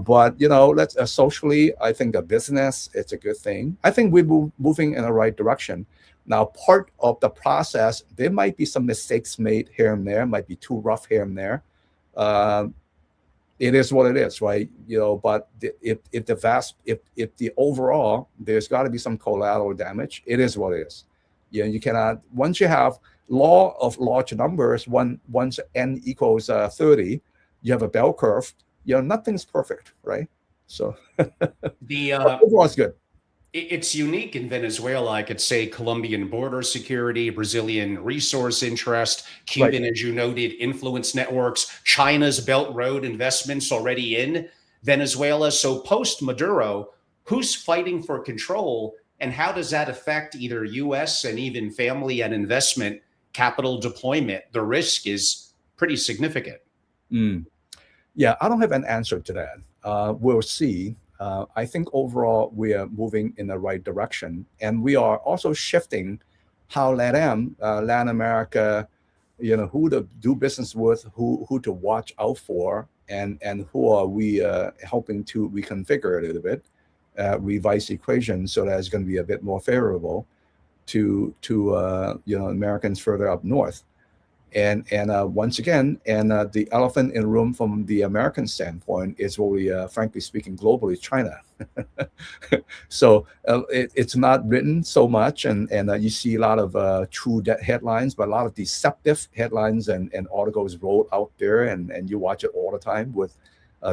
But let's socially, I think the business, it's a good thing. I think we're moving in the right direction. Now, part of the process, there might be some mistakes made here and there, might be too rough here and there. It is what it is, right? But if the overall, there's got to be some collateral damage. It is what it is. You cannot, once you have law of large numbers, once n equals 30, you have a bell curve. Nothing's perfect, right? So the overall is good. It's unique in Venezuela. I could say Colombian border security, Brazilian resource interest, Cuban, as you noted, influence networks, China's Belt Road investments already in Venezuela. So post Maduro, who's fighting for control, and how does that affect either U.S. and even family and investment capital deployment? The risk is pretty significant. Yeah, I don't have an answer to that. We'll see. I think overall we are moving in the right direction, and we are also shifting how Latin America, who to do business with, who to watch out for, and who are we helping to reconfigure a little bit, revise the equation so that it's going to be a bit more favorable to Americans further up north. And once again, the elephant in the room from the American standpoint is really, frankly speaking, globally, China. So it's not written so much, and you see a lot of true headlines, but a lot of deceptive headlines and articles rolled out there, and you watch it all the time with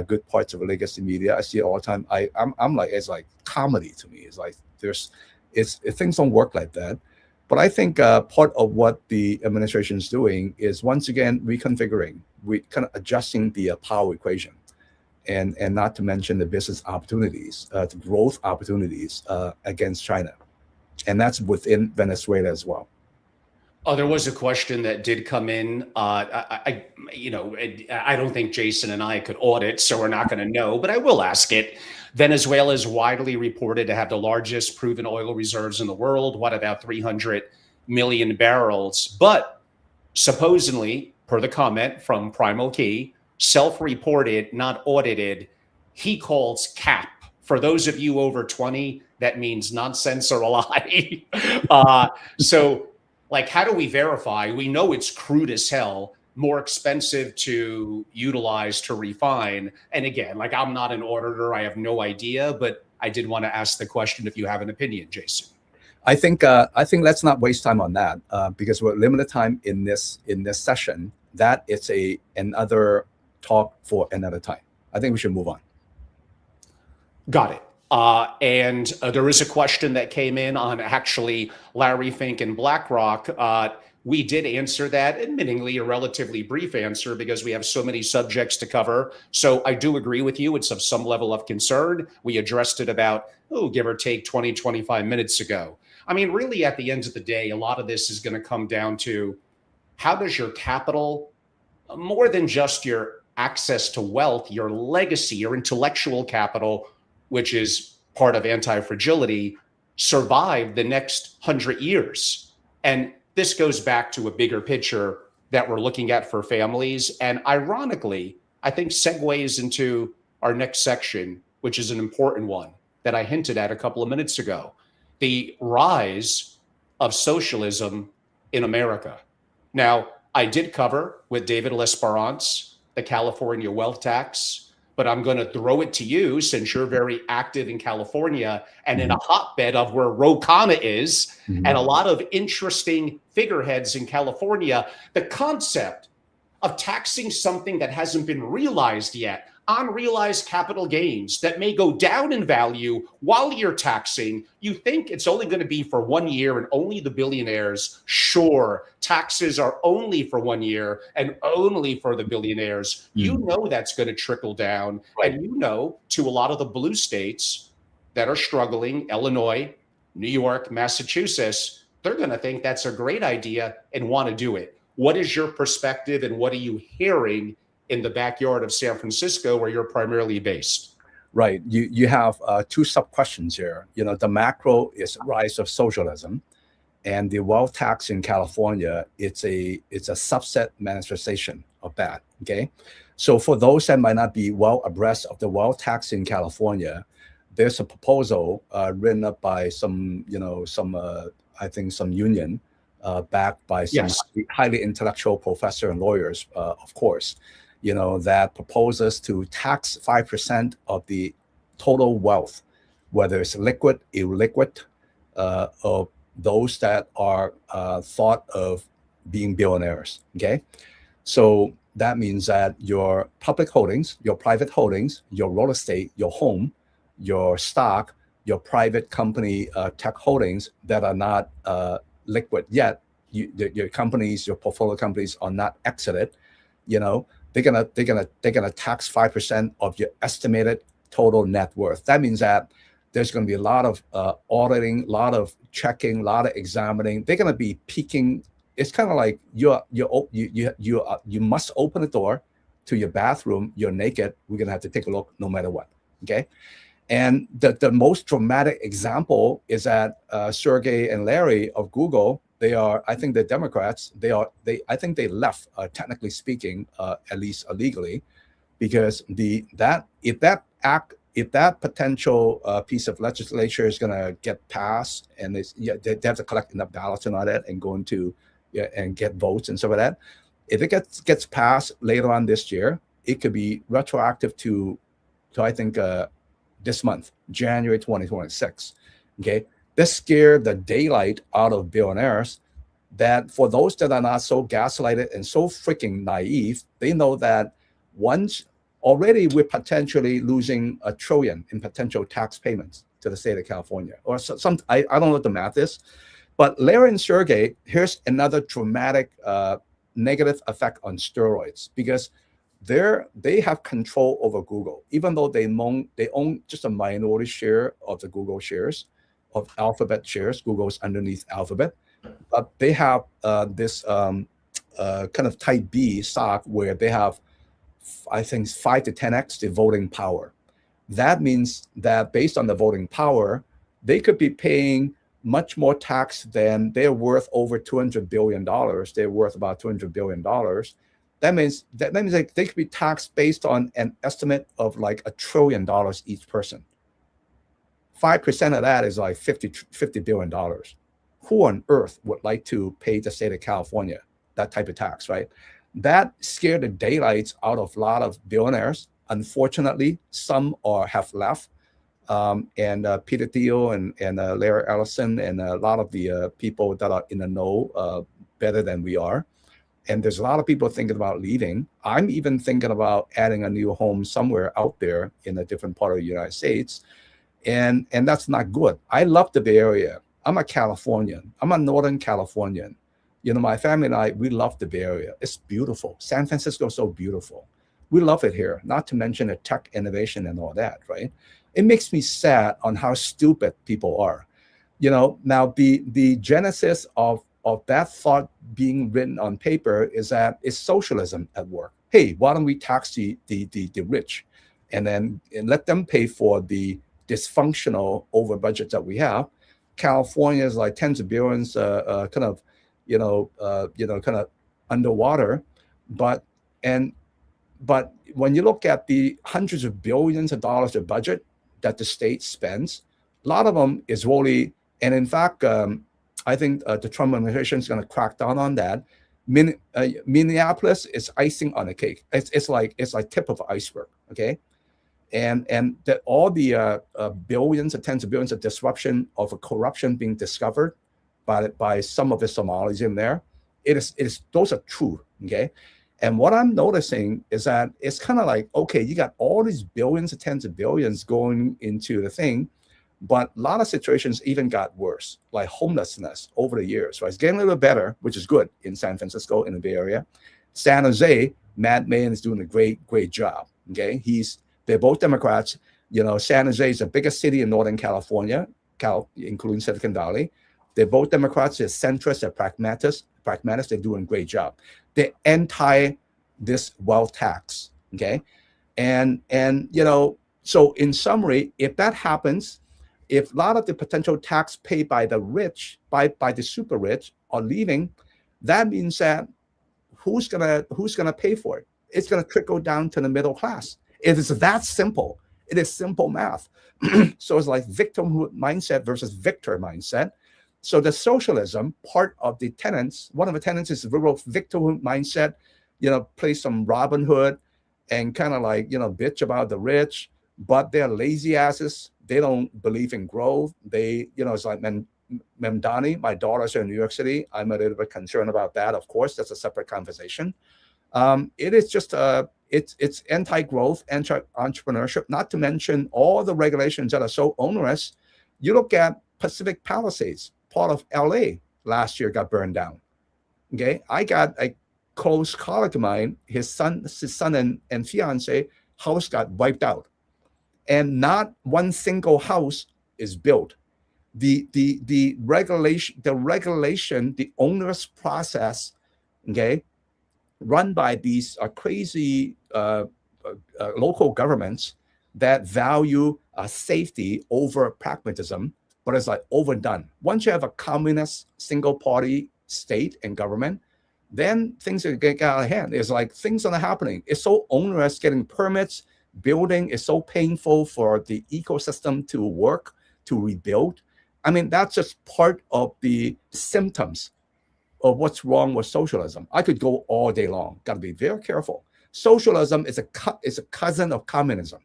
good parts of legacy media. I see it all the time. I'm like, it's like comedy to me. It's like things don't work like that. But I think part of what the administration is doing is, once again, reconfiguring, kind of adjusting the power equation, and not to mention the business opportunities, the growth opportunities against China. And that's within Venezuela as well. There was a question that did come in. I don't think Jason and I could audit, so we're not going to know, but I will ask it. Venezuela is widely reported to have the largest proven oil reserves in the world. What about 300 million barrels? But supposedly, per the comment from Primal Key, self-reported, not audited, he calls cap. For those of you over 20, that means nonsense or a lie. So, like, how do we verify? We know it's crude as hell, more expensive to utilize, to refine. And again, like, I'm not an auditor, I have no idea, but I did want to ask the question if you have an opinion, Jason. I think let's not waste time on that because we're limited time in this session. That is another talk for another time. I think we should move on. Got it. And there is a question that came in on actually Larry Fink and BlackRock. We did answer that, admittingly a relatively brief answer because we have so many subjects to cover. So I do agree with you. It's of some level of concern. We addressed it about, give or take 20, 25 minutes ago. I mean, really, at the end of the day, a lot of this is going to come down to how does your capital, more than just your access to wealth, your legacy, your intellectual capital, which is part of anti-fragility, survive the next 100 years. And this goes back to a bigger picture that we're looking at for families. And ironically, I think segues into our next section, which is an important one that I hinted at a couple of minutes ago. The rise of socialism in America. Now, I did cover with David L'Esperance the California wealth tax, but I'm going to throw it to you since you're very active in California and in a hotbed of where Ro Khanna is and a lot of interesting figureheads in California. The concept of taxing something that hasn't been realized yet, unrealized capital gains that may go down in value while you're taxing, you think it's only going to be for 1 year and only the billionaires. Sure, taxes are only for 1 year and only for the billionaires. You know that's going to trickle down. Right. And you know, to a lot of the blue states that are struggling, Illinois, New York, Massachusetts, they're going to think that's a great idea and want to do it. What is your perspective and what are you hearing in the backyard of San Francisco where you're primarily based? Right. You have two sub-questions here. You know, the macro is rise of socialism, and the wealth tax in California, it's a subset manifestation of that. Okay. So for those that might not be well abreast of the wealth tax in California, there's a proposal written up by some union backed by some highly intellectual professor and lawyers, of course, that proposes to tax 5% of the total wealth, whether it's liquid, illiquid, of those that are thought of being billionaires. Okay. So that means that your public holdings, your private holdings, your real estate, your home, your stock, your private company tech holdings that are not liquid yet, your companies, your portfolio companies are not exited, they're gonna tax 5% of your estimated total net worth. That means that there's going to be a lot of auditing, a lot of checking, a lot of examining. They're going to be peeking. It's kind of like you must open the door to your bathroom. You're naked. We're going to have to take a look no matter what. Okay. And the most dramatic example is that Sergey and Larry of Google, I think the Democrats, I think they left, technically speaking, at least illegally, because if that potential piece of legislature is going to get passed, and they have to collect enough ballots and all that, and go into and get votes and stuff like that. If it gets passed later on this year, it could be retroactive to I think this month, January 2026. Okay, this scared the daylight out of billionaires. That for those that are not so gaslighted and so freaking naive, they know that once already we're potentially losing $1 trillion in potential tax payments to the state of California, or some. I don't know what the math is, but Larry and Sergey, here's another dramatic negative effect on steroids, because they have control over Google, even though they own just a minority share of the Google shares, of Alphabet shares. Google's underneath Alphabet. they have this kind of type B stock where they have, I think, 5 to 10x the voting power. That means that based on the voting power, they could be paying much more tax than they're worth over $200 billion. They're worth about $200 billion. That means like they could be taxed based on an estimate of like $1 trillion each person. 5% of that is like $50 billion. Who on earth would like to pay the state of California that type of tax, right? That scared the daylights out of a lot of billionaires. Unfortunately, some have left. And Peter Thiel and Larry Ellison and a lot of the people that are in the know better than we are. And there's a lot of people thinking about leaving. I'm even thinking about adding a new home somewhere out there in a different part of the United States. And that's not good. I love the Bay Area. I'm a Californian. I'm a Northern Californian. You know, my family and I, we love the Bay Area. It's beautiful. San Francisco is so beautiful. We love it here, not to mention the tech innovation and all that, right? It makes me sad on how stupid people are. You know, now the genesis of that thought being written on paper is that it's socialism at work. Hey, why don't we tax the rich and let them pay for the dysfunctional over budget that we have? California is like tens of billions, kind of underwater, but when you look at the hundreds of billions of dollars of budget that the state spends, a lot of them is really, and in fact, I think the Trump administration is going to crack down on that. Minneapolis is icing on the cake. It's like tip of the iceberg, okay? And that all the billions and tens of billions of disruption of corruption being discovered by some of the Somalis in there, it is those are true, okay? And what I'm noticing is that it's kind of like, okay, you got all these billions and tens of billions going into the thing, but a lot of situations even got worse, like homelessness over the years. Right? It's getting a little better, which is good in San Francisco, in the Bay Area. San Jose, Matt Mayen is doing a great job. Okay, they're both Democrats. You know, San Jose is the biggest city in Northern California, including Silicon Valley. They're both Democrats. They're centrists. They're pragmatists. They're doing a great job. They're anti this wealth tax. Okay, and you know, so in summary, if that happens, if a lot of the potential tax paid by the rich, by the super rich, are leaving, that means that who's gonna pay for it? It's gonna trickle down to the middle class. It is that simple. It is simple math. So it's like victimhood mindset versus victor mindset. So the socialism part of the tenets, one of the tenets is the real victimhood mindset. You know, play some Robin Hood and kind of like, you know, bitch about the rich, but they're lazy asses. They don't believe in growth. They, you know, it's like Memdani, my daughters are in New York City. I'm a little bit concerned about that. Of course, that's a separate conversation. It is just it's anti-growth, anti-entrepreneurship, not to mention all the regulations that are so onerous. You look at Pacific Palisades, part of LA last year got burned down. Okay. I got a close colleague of mine, his son and fiance house got wiped out. And not one single house is built. The regulation, the onerous process, okay, run by these crazy local governments that value safety over pragmatism, but it's like overdone. Once you have a communist single party state and government, then things are getting out of hand. It's like things are not happening. It's so onerous getting permits. Building is so painful for the ecosystem to work, to rebuild. I mean, that's just part of the symptoms of what's wrong with socialism. I could go all day long. Got to be very careful. Socialism is a cousin of communism.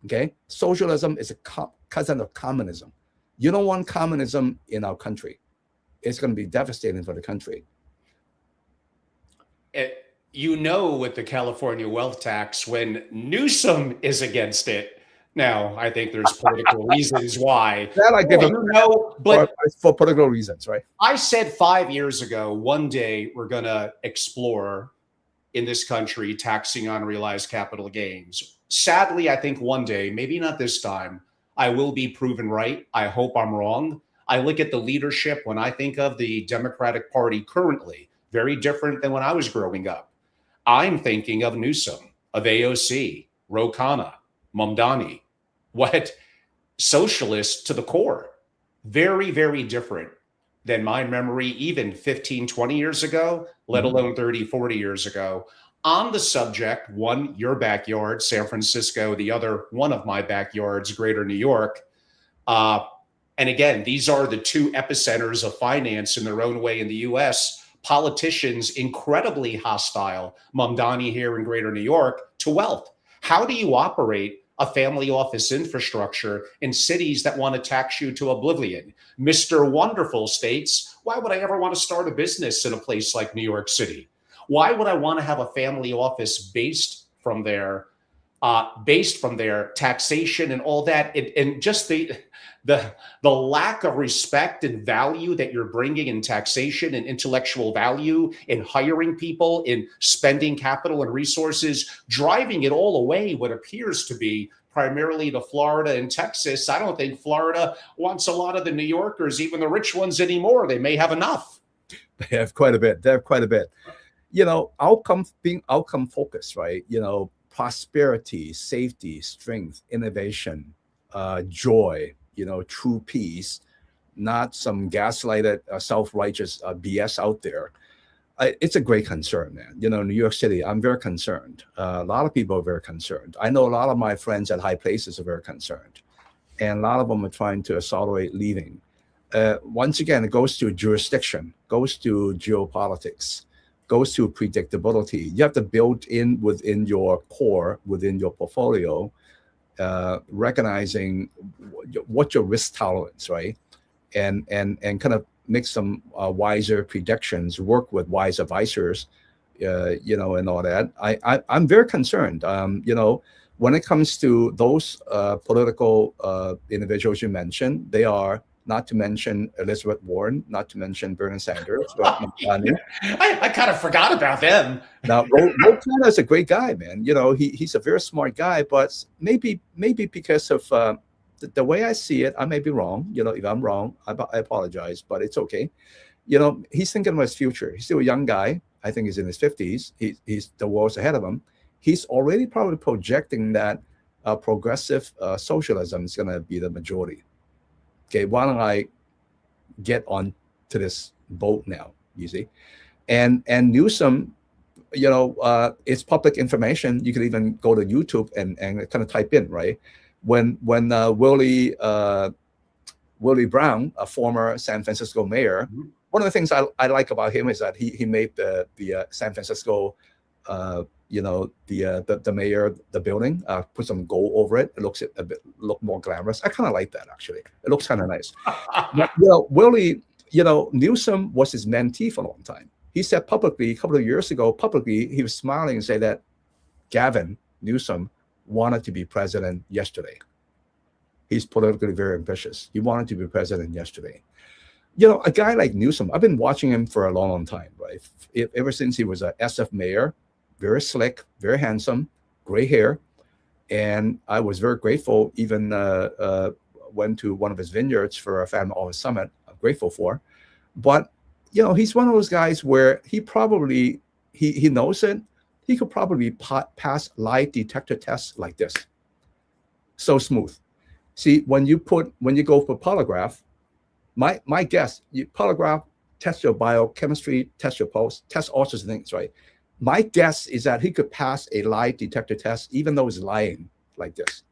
Okay, socialism is a cousin of communism. You don't want communism in our country. It's going to be devastating for the country. You know, with the California wealth tax, when Newsom is against it. Now, I think there's political reasons why. That I give but for political reasons, right? I said 5 years ago, one day we're going to explore in this country taxing unrealized capital gains. Sadly, I think one day, maybe not this time, I will be proven right. I hope I'm wrong. I look at the leadership when I think of the Democratic Party currently, very different than when I was growing up. I'm thinking of Newsom, of AOC, Ro Khanna, Mamdani. What socialist to the core. Very, very different than my memory, even 15, 20 years ago, let alone 30, 40 years ago. On the subject, one, your backyard, San Francisco, the other, one of my backyards, Greater New York. And again, these are the two epicenters of finance in their own way in the US. Politicians incredibly hostile, Mamdani here in Greater New York, to wealth. How do you operate a family office infrastructure in cities that want to tax you to oblivion? Mr. Wonderful states, why would I ever want to start a business in a place like New York City? Why would I want to have a family office based from their taxation and all that, and just the lack of respect and value that you're bringing in taxation and intellectual value in hiring people, in spending capital and resources, driving it all away what appears to be primarily to Florida and Texas. I don't think Florida wants a lot of the New Yorkers, even the rich ones, anymore. They may have enough. They have quite a bit. Being outcome focused, right? Prosperity, safety, strength, innovation, joy, true peace, not some gaslighted, self-righteous BS out there. It's a great concern, man. New York City, I'm very concerned. A lot of people are very concerned. I know a lot of my friends at high places are very concerned. And a lot of them are trying to accelerate leaving. Once again, it goes to jurisdiction, goes to geopolitics, goes to predictability. You have to build in within your core, within your portfolio, recognizing what your risk tolerance, right? And kind of make some wiser predictions, work with wise advisors, and all that. I'm very concerned. When it comes to those political individuals you mentioned, they are, not to mention Elizabeth Warren, not to mention Bernie Sanders. I kind of forgot about them. Now, Ro Khanna is a great guy, man. He's a very smart guy, but maybe because of the way I see it, I may be wrong. If I'm wrong, I apologize, but it's okay. He's thinking about his future. He's still a young guy. I think he's in his 50s. He's the world's ahead of him. He's already probably projecting that progressive socialism is going to be the majority. Okay, why don't I get on to this boat now? You see, and Newsom, it's public information. You can even go to YouTube and kind of type in, right? When Willie Brown, a former San Francisco mayor, one of the things I like about him is that he made the San Francisco, the mayor, the building, put some gold over it. It looks look more glamorous. I kind of like that, actually. It looks kind of nice. But, Willie, Newsom was his mentee for a long time. He said publicly, a couple of years ago, he was smiling and said that Gavin Newsom wanted to be president yesterday. He's politically very ambitious. He wanted to be president yesterday. A guy like Newsom, I've been watching him for a long, long time, right? Ever since he was a SF mayor, very slick, very handsome, gray hair. And I was very grateful, even went to one of his vineyards for a family office summit. I'm grateful for. But, he's one of those guys where he probably, he knows it. He could probably pass lie detector tests like this. So smooth. See, when you go for polygraph, my guess, polygraph, test your biochemistry, test your pulse, test all sorts of things, right? My guess is that he could pass a lie detector test, even though he's lying like this.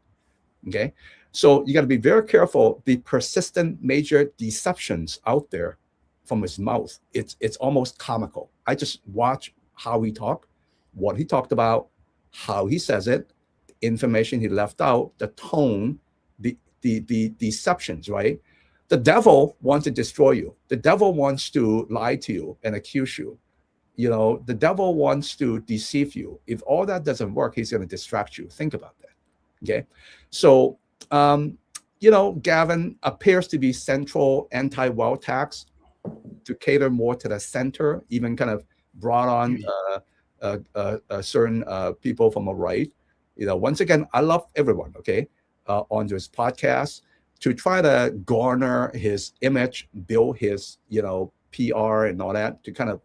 Okay, so you got to be very careful. The persistent major deceptions out there from his mouth, it's almost comical. I just watch how he talked, what he talked about, how he says it, information he left out, the tone, the deceptions, right? The devil wants to destroy you. The devil wants to lie to you and accuse you. The devil wants to deceive you. If all that doesn't work, he's going to distract you. Think about that. Okay. So, Gavin appears to be central anti-wealth tax to cater more to the center, even kind of brought on certain people from the right. Once again, I love everyone, okay, on this podcast. to try to garner his image, build his, PR and all that, to kind of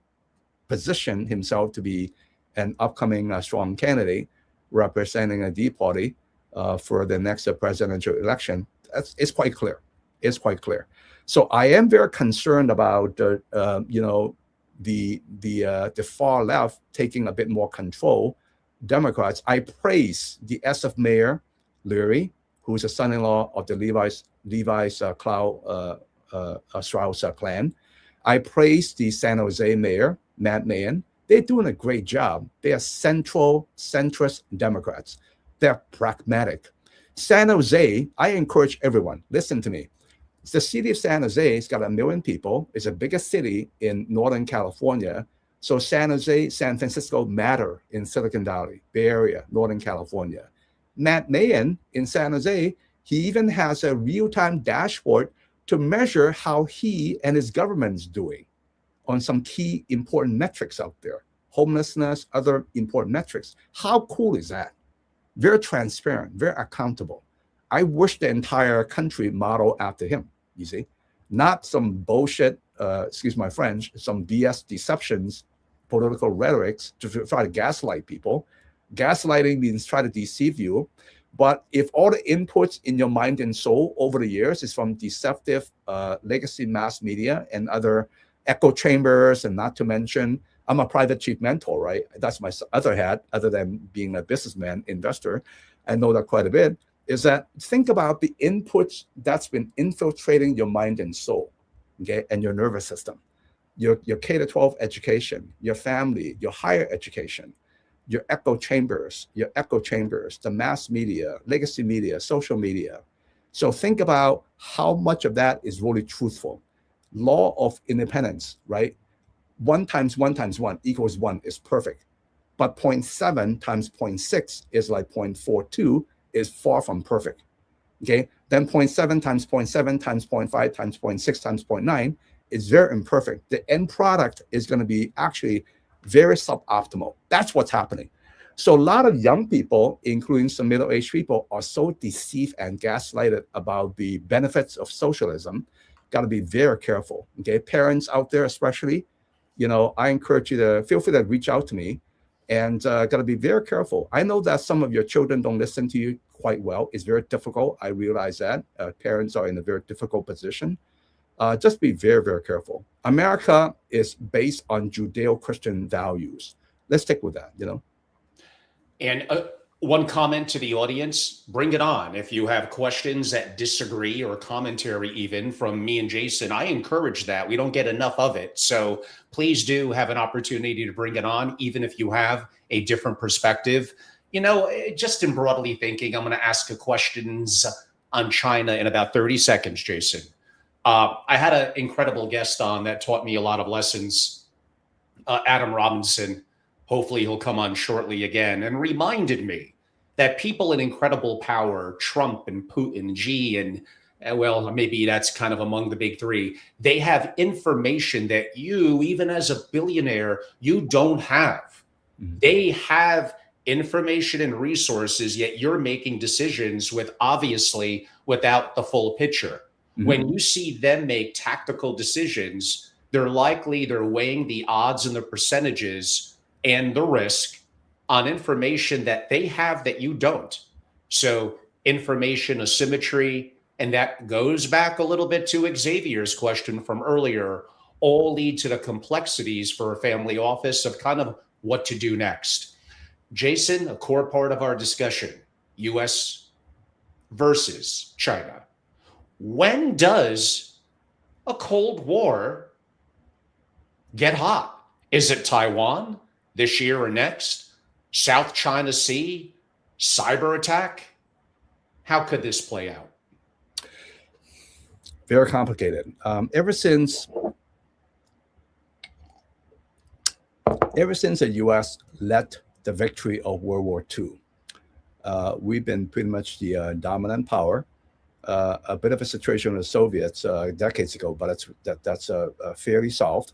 position himself to be an upcoming strong candidate representing a D party for the next presidential election. It's quite clear. It's quite clear. So I am very concerned about the far left taking a bit more control. Democrats. I praise the SF Mayor Leary, who is a son-in-law of the Levi's Strauss clan. I praise the San Jose Mayor Matt Mayen. They're doing a great job. They are centrist Democrats. They're pragmatic. San Jose, I encourage everyone, listen to me. The city of San Jose has got 1 million people. It's the biggest city in Northern California. So San Jose, San Francisco matter in Silicon Valley, Bay Area, Northern California. Matt Mayen in San Jose, he even has a real-time dashboard to measure how he and his government's doing on some key important metrics out there. Homelessness, other important metrics. How cool is that? Very transparent, very accountable. I wish the entire country model after him, you see. Not some bullshit, excuse my French, some BS deceptions, political rhetorics to try to gaslight people. Gaslighting means try to deceive you. But if all the inputs in your mind and soul over the years is from deceptive legacy mass media and other echo chambers, and not to mention, I'm a private chief mentor, right? That's my other hat, other than being a businessman, investor. I know that quite a bit, is that think about the inputs that's been infiltrating your mind and soul, okay, and your nervous system. Your K-12 education, your family, your higher education, your echo chambers, the mass media, legacy media, social media. So think about how much of that is really truthful. Law of independence, right? 1 times 1 times 1 equals 1 is perfect. But 0.7 times 0.6 is like 0.42 is far from perfect. Okay, then 0.7 times 0.7 times 0.5 times 0.6 times 0.9 is very imperfect. The end product is going to be actually very suboptimal. That's what's happening. So a lot of young people, including some middle-aged people, are so deceived and gaslighted about the benefits of socialism. Got to be very careful. Okay, parents out there especially, I encourage you to feel free to reach out to me, and got to be very careful. I know that some of your children don't listen to you quite well. It's very difficult. I realize that parents are in a very difficult position. Just be very, very careful. America is based on Judeo-Christian values. Let's stick with that, And one comment to the audience, bring it on. If you have questions that disagree or commentary even from me and Jason, I encourage that. We don't get enough of it. So please do have an opportunity to bring it on, even if you have a different perspective. Just in broadly thinking, I'm going to ask questions on China in about 30 seconds, Jason. I had an incredible guest on that taught me a lot of lessons, Adam Robinson. Hopefully he'll come on shortly again, and reminded me that people in incredible power, Trump and Putin, Xi, and well, maybe that's kind of among the big three, they have information that you, even as a billionaire, you don't have. Mm-hmm. They have information and resources, yet you're making decisions obviously without the full picture. Mm-hmm. When you see them make tactical decisions, they're weighing the odds and the percentages and the risk on information that they have that you don't. So information asymmetry, and that goes back a little bit to Xavier's question from earlier, all lead to the complexities for a family office of kind of what to do next. Jason, a core part of our discussion, US versus China. When does a Cold War get hot? Is it Taiwan this year or next? South China Sea? Cyber attack? How could this play out? Very complicated. Ever since the U.S. led the victory of World War II, we've been pretty much the dominant power. A bit of a situation with the Soviets decades ago, but that's fairly solved.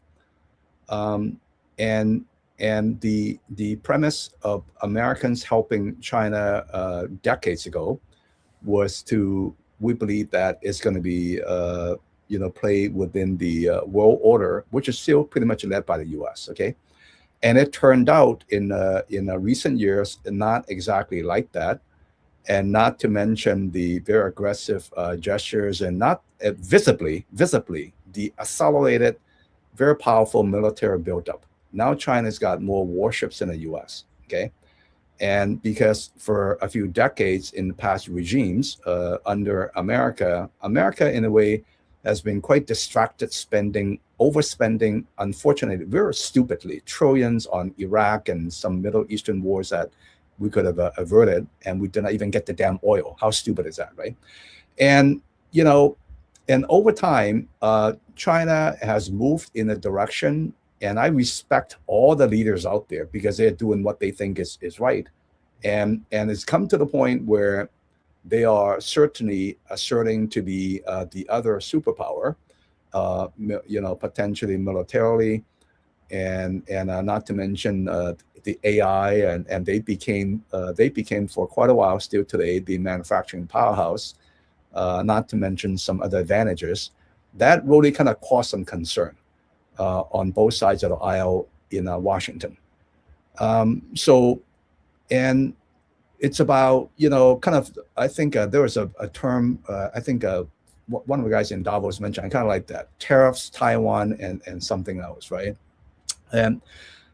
And the premise of Americans helping China decades ago was to we believe that it's going to be play within the world order, which is still pretty much led by the U.S. Okay, and it turned out in recent years not exactly like that, and not to mention the very aggressive gestures, and not visibly the accelerated, very powerful military buildup. Now China's got more warships than the U.S. Okay, and because for a few decades in the past regimes under America in a way has been quite distracted spending, overspending, unfortunately, very stupidly, trillions on Iraq and some Middle Eastern wars that we could have averted, and we did not even get the damn oil. How stupid is that, right? And, and over time, China has moved in a direction, and I respect all the leaders out there because they're doing what they think is right. And it's come to the point where they are certainly asserting to be the other superpower, potentially militarily, and not to mention the AI, and they became for quite a while, still today, the manufacturing powerhouse. Not to mention some other advantages that really kind of caused some concern on both sides of the aisle in Washington. And it's about, kind of, I think there was a term, I think one of the guys in Davos mentioned, kind of like that, tariffs, Taiwan, and something else, right? And,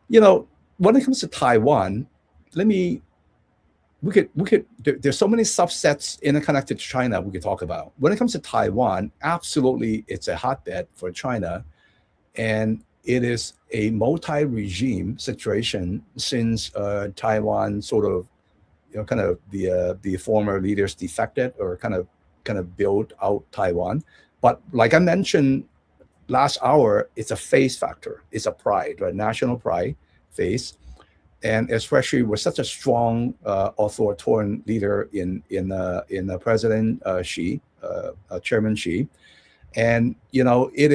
when it comes to Taiwan, we could, there's so many subsets interconnected to China we could talk about. When it comes to Taiwan, absolutely, it's a hotbed for China. And it is a multi-regime situation since Taiwan sort of, kind of the former leaders defected or kind of built out Taiwan. But like I mentioned last hour, it's a face factor. It's a pride, right? National pride face. And especially with such a strong authoritarian leader in President Xi, Chairman Xi. And, it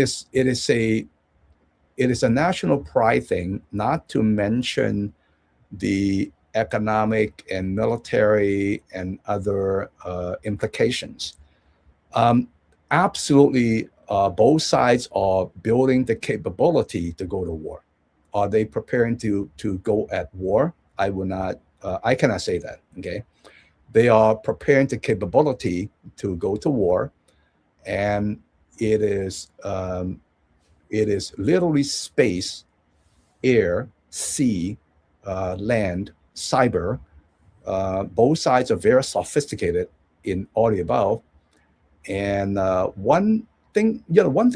is a national pride thing, not to mention the economic and military and other implications. Absolutely, both sides are building the capability to go to war. Are they preparing to go at war? I will not. I cannot say that. Okay, they are preparing the capability to go to war, and it is literally space, air, sea, land, cyber. Both sides are very sophisticated in all the above. And one thing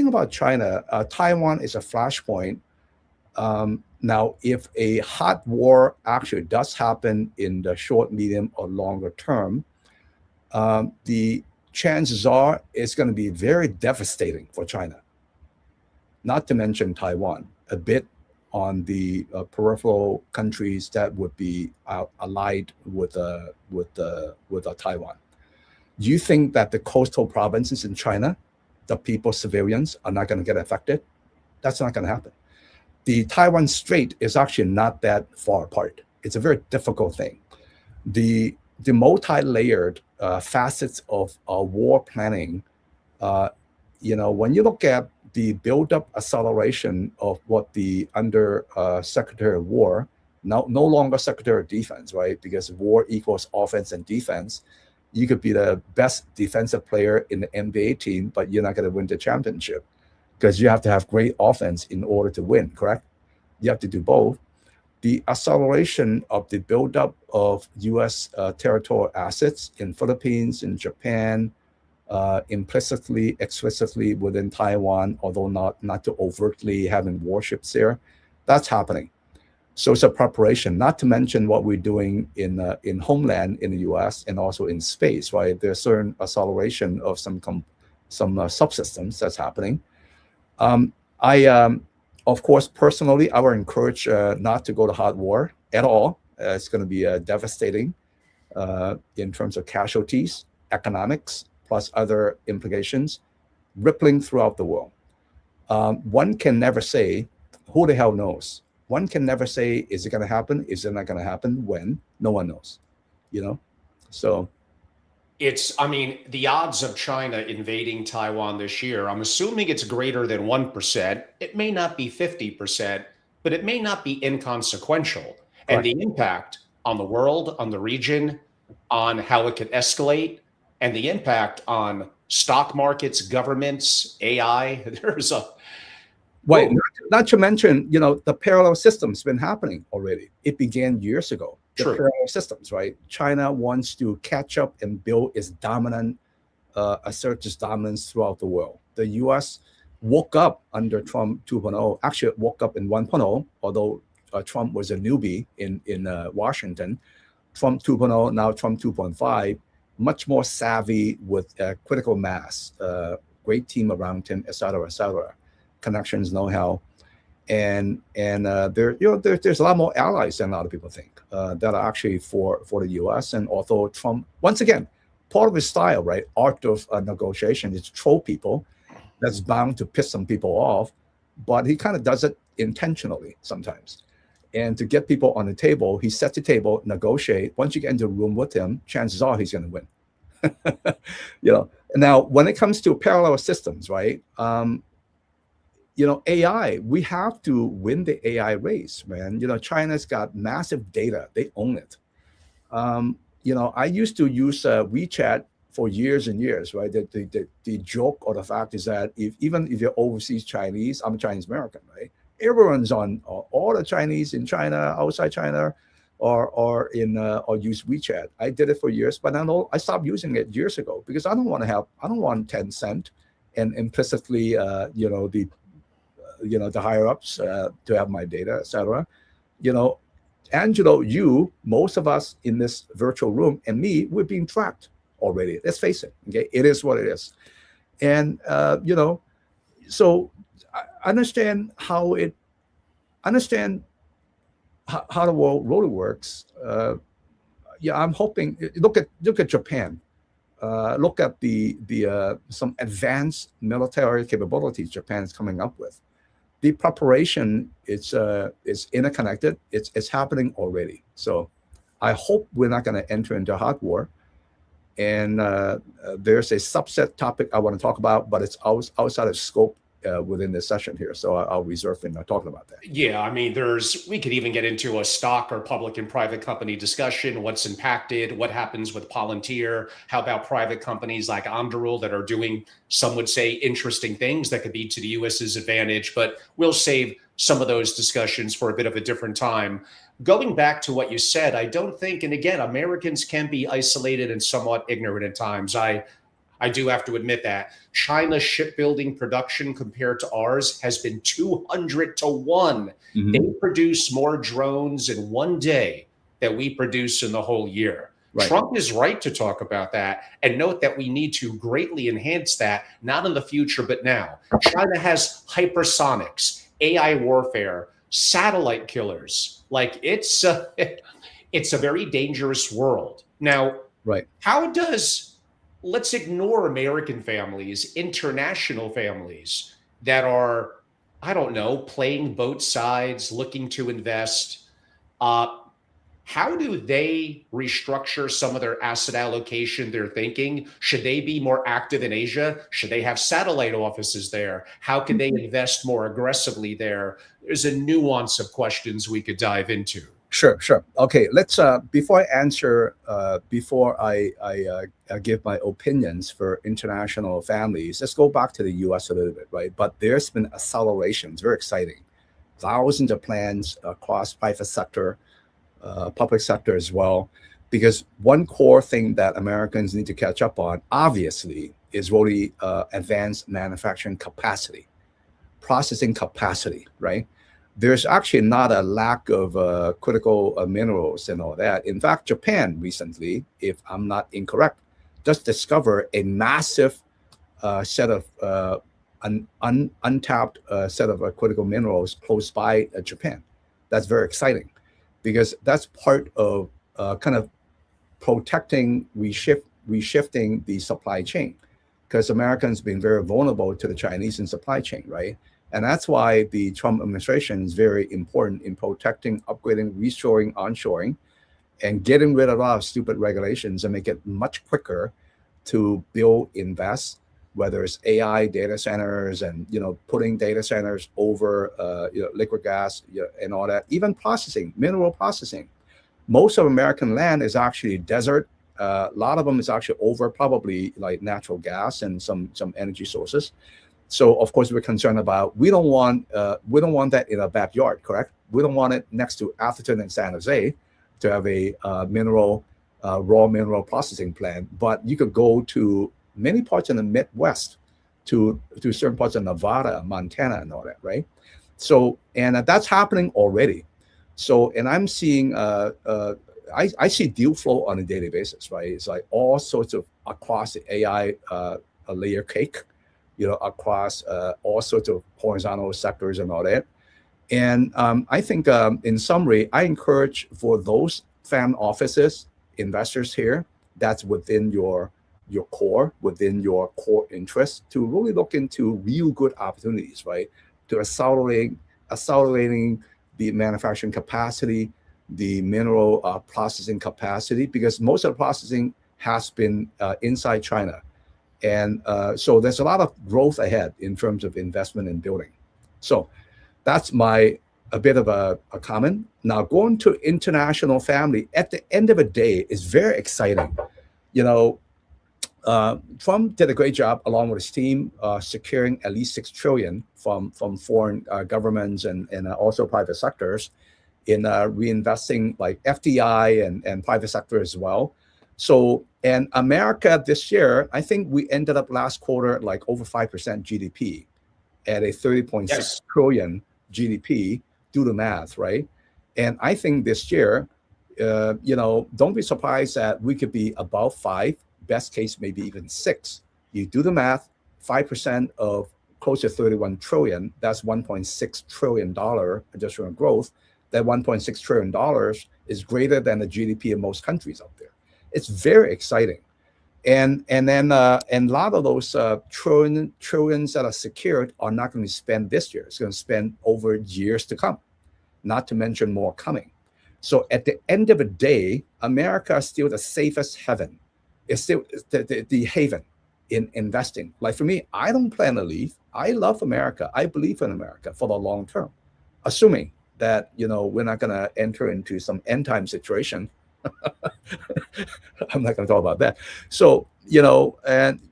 about China, Taiwan is a flashpoint. Now, if a hot war actually does happen in the short, medium, or longer term, the chances are it's going to be very devastating for China. Not to mention Taiwan, a bit on the peripheral countries that would be allied with Taiwan. Do you think that the coastal provinces in China, the people, civilians, are not going to get affected? That's not going to happen. The Taiwan Strait is actually not that far apart. It's a very difficult thing. The multi-layered facets of war planning, when you look at the build-up acceleration of what the under Secretary of War, no longer Secretary of Defense, right? Because war equals offense and defense. You could be the best defensive player in the NBA team, but you're not going to win the championship because you have to have great offense in order to win, correct? You have to do both. The acceleration of the buildup of U.S. territorial assets in Philippines, in Japan, implicitly, explicitly within Taiwan, although not too overtly having warships there, that's happening. So it's a preparation, not to mention what we're doing in homeland in the U.S. and also in space, right? There's certain acceleration of some subsystems that's happening. Of course, personally, I would encourage not to go to hot war at all. It's going to be devastating in terms of casualties, economics, plus other implications, rippling throughout the world. One can never say, who the hell knows? One can never say, is it going to happen? Is it not going to happen? When? No one knows, So I mean, the odds of China invading Taiwan this year, I'm assuming it's greater than 1%. It may not be 50%, but it may not be inconsequential. And Correct. the impact on the world, on the region, on how it could escalate, and the impact on stock markets, governments, AI, there's a, Right. whoa, Not to mention, the parallel system's been happening already. It began years ago. The true. parallel systems, right? China wants to catch up and build its dominant, assert its dominance throughout the world. The U.S. woke up under Trump 2.0. Actually, it woke up in 1.0, although Trump was a newbie in Washington. Trump 2.0, now Trump 2.5, much more savvy with critical mass, great team around him, et cetera, connections, know-how, and there's a lot more allies than a lot of people think that are actually for the U.S. And although Trump, once again, part of his style, right, art of negotiation is to troll people. That's bound to piss some people off, but he kind of does it intentionally sometimes. And to get people on the table, he sets the table, negotiate. Once you get into a room with him, chances are he's going to win. Now when it comes to parallel systems, right? AI, we have to win the AI race, man. China's got massive data. They own it. I used to use WeChat for years and years, right? The joke or the fact is that even if you're overseas Chinese, I'm a Chinese American, right? Everyone's on, all the Chinese in China, outside China, or use WeChat. I did it for years, but I stopped using it years ago because I don't want Tencent and implicitly, the higher ups to have my data, etc. Angelo, most of us in this virtual room, and me, we're being tracked already. Let's face it. Okay, it is what it is, and so I understand how the world really works. I'm hoping. Look at Japan. Look at the some advanced military capabilities Japan is coming up with. The preparation is interconnected. It's happening already. So I hope we're not going to enter into a hot war. And there's a subset topic I want to talk about, but it's outside of scope within this session here. So I'll reserve in talking about that. Yeah, I mean, we could even get into a stock or public and private company discussion, what's impacted, what happens with Palantir, how about private companies like Anduril that are doing, some would say, interesting things that could be to the US's advantage, but we'll save some of those discussions for a bit of a different time. Going back to what you said, I don't think, and again, Americans can be isolated and somewhat ignorant at times. I do have to admit that China's shipbuilding production compared to ours has been 200 to 1. Mhm. They produce more drones in one day that we produce in the whole year. Right. Trump is right to talk about that and note that we need to greatly enhance that, not in the future, but now. China has hypersonics, AI warfare, satellite killers. Like it's a very dangerous world. Now, Right. let's ignore American families, international families that are, I don't know, playing both sides, looking to invest. How do they restructure some of their asset allocation, their thinking? Should they be more active in Asia? Should they have satellite offices there? How can they invest more aggressively there? There's a nuance of questions we could dive into. Sure. Okay, let's before I answer, before I give my opinions for international families, let's go back to the U.S. a little bit, right? But there's been acceleration. It's very exciting. Thousands of plans across private sector, public sector as well. Because one core thing that Americans need to catch up on, obviously, is really advanced manufacturing capacity, processing capacity, right? There's actually not a lack of critical minerals and all that. In fact, Japan recently, if I'm not incorrect, just discovered a massive set of untapped set of critical minerals close by Japan. That's very exciting because that's part of kind of protecting, reshifting the supply chain, because Americans been very vulnerable to the Chinese in supply chain, right? And that's why the Trump administration is very important in protecting, upgrading, reshoring, onshoring, and getting rid of a lot of stupid regulations and make it much quicker to build, invest, whether it's AI data centers and putting data centers over liquid gas and all that, even processing, mineral processing. Most of American land is actually desert. A lot of them is actually over probably like natural gas and some energy sources. So of course we're concerned about we don't want that in our backyard, correct? We don't want it next to Atherton and San Jose to have a raw mineral processing plant. But you could go to many parts in the Midwest, to certain parts of Nevada, Montana, and all that, right? So and that's happening already. So and I'm seeing I see deal flow on a daily basis, right? It's like all sorts of across the AI a layer cake, across all sorts of horizontal sectors and all that. And I think in summary, I encourage for those family offices, investors here, that's within your core, within your core interest, to really look into real good opportunities, right? To accelerating the manufacturing capacity, the mineral processing capacity, because most of the processing has been inside China. And so there's a lot of growth ahead in terms of investment and building. So that's a bit of a comment. Now going to international family, at the end of the day, is very exciting. Trump did a great job along with his team securing at least $6 trillion from foreign governments and also private sectors in reinvesting like FDI and private sector as well. So, and America this year, I think we ended up last quarter like over 5% GDP at a 30.6 trillion GDP. Do the math, right? And I think this year, don't be surprised that we could be above 5, best case maybe even 6. You do the math, 5% of close to 31 trillion, that's $1.6 trillion additional growth. That $1.6 trillion is greater than the GDP of most countries out there. It's very exciting. And then a lot of those trillions that are secured are not going to be spent this year. It's going to spend over years to come, not to mention more coming. So at the end of the day, America is still the safest haven. It's still the haven in investing. Like for me, I don't plan to leave. I love America. I believe in America for the long term, assuming that we're not going to enter into some end time situation. I'm not going to talk about that. So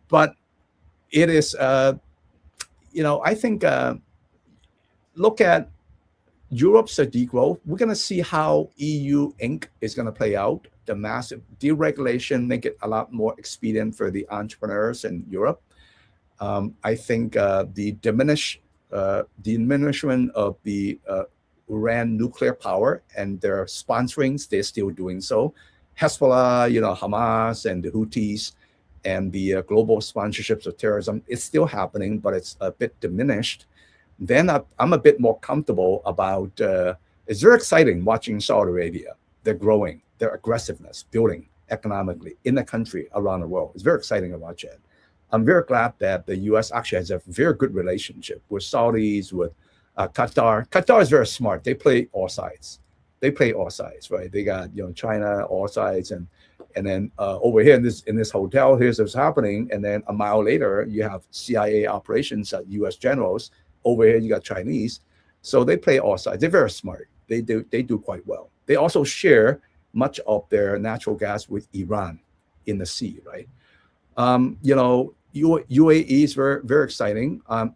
but it is I think look at Europe's degrowth. We're going to see how EU Inc. is going to play out. The massive deregulation make it a lot more expedient for the entrepreneurs in Europe. I think the diminishment of the Iran nuclear power and their sponsorings, they're still doing so. Hezbollah, Hamas and the Houthis and the global sponsorships of terrorism, it's still happening, but it's a bit diminished. Then I'm a bit more comfortable about, it's very exciting watching Saudi Arabia. They're growing, their aggressiveness, building economically in the country, around the world. It's very exciting to watch it. I'm very glad that the U.S. actually has a very good relationship with Saudis, with Qatar. Qatar is very smart. They play all sides. Right? They got China all sides, and then over here in this hotel, here's what's happening, and then a mile later you have CIA operations at U.S. generals. Over here you got Chinese, so they play all sides. They're very smart. They do quite well. They also share much of their natural gas with Iran in the sea, right? UAE is very, very exciting. I'm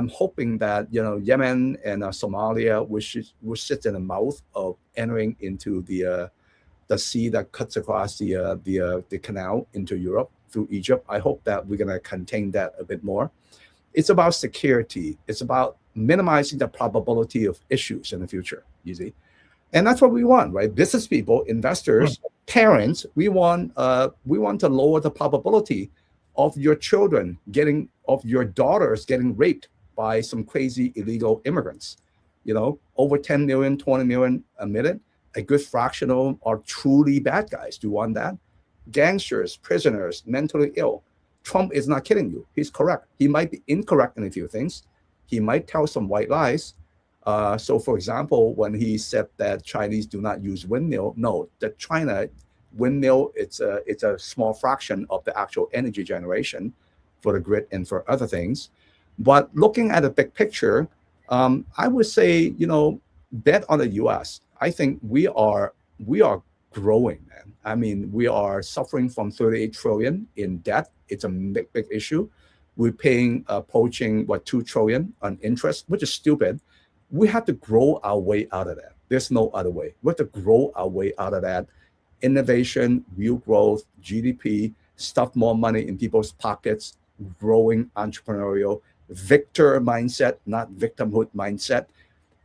hoping that Yemen and Somalia, which sits in the mouth of entering into the sea that cuts across the canal into Europe through Egypt. I hope that we're gonna contain that a bit more. It's about security. It's about minimizing the probability of issues in the future. You see, and that's what we want, right? Business people, investors, parents. We want to lower the probability of your children of your daughters getting raped by some crazy illegal immigrants. Over 10 million, 20 million a minute. A good fraction of them are truly bad guys. Do you want that? Gangsters, prisoners, mentally ill. Trump is not kidding you. He's correct. He might be incorrect in a few things. He might tell some white lies. So for example, when he said that Chinese do not use windmill, no, that China windmill, it's a small fraction of the actual energy generation for the grid and for other things. But looking at the big picture, I would say, bet on the U.S. I think we are growing, man. I mean, we are suffering from 38 trillion in debt. It's a big issue. We're paying poaching 2 trillion on interest, which is stupid. We have to grow our way out of that. There's no other way. We have to grow our way out of that. Innovation, real growth, GDP, stuff more money in people's pockets, growing entrepreneurial, victor mindset, not victimhood mindset,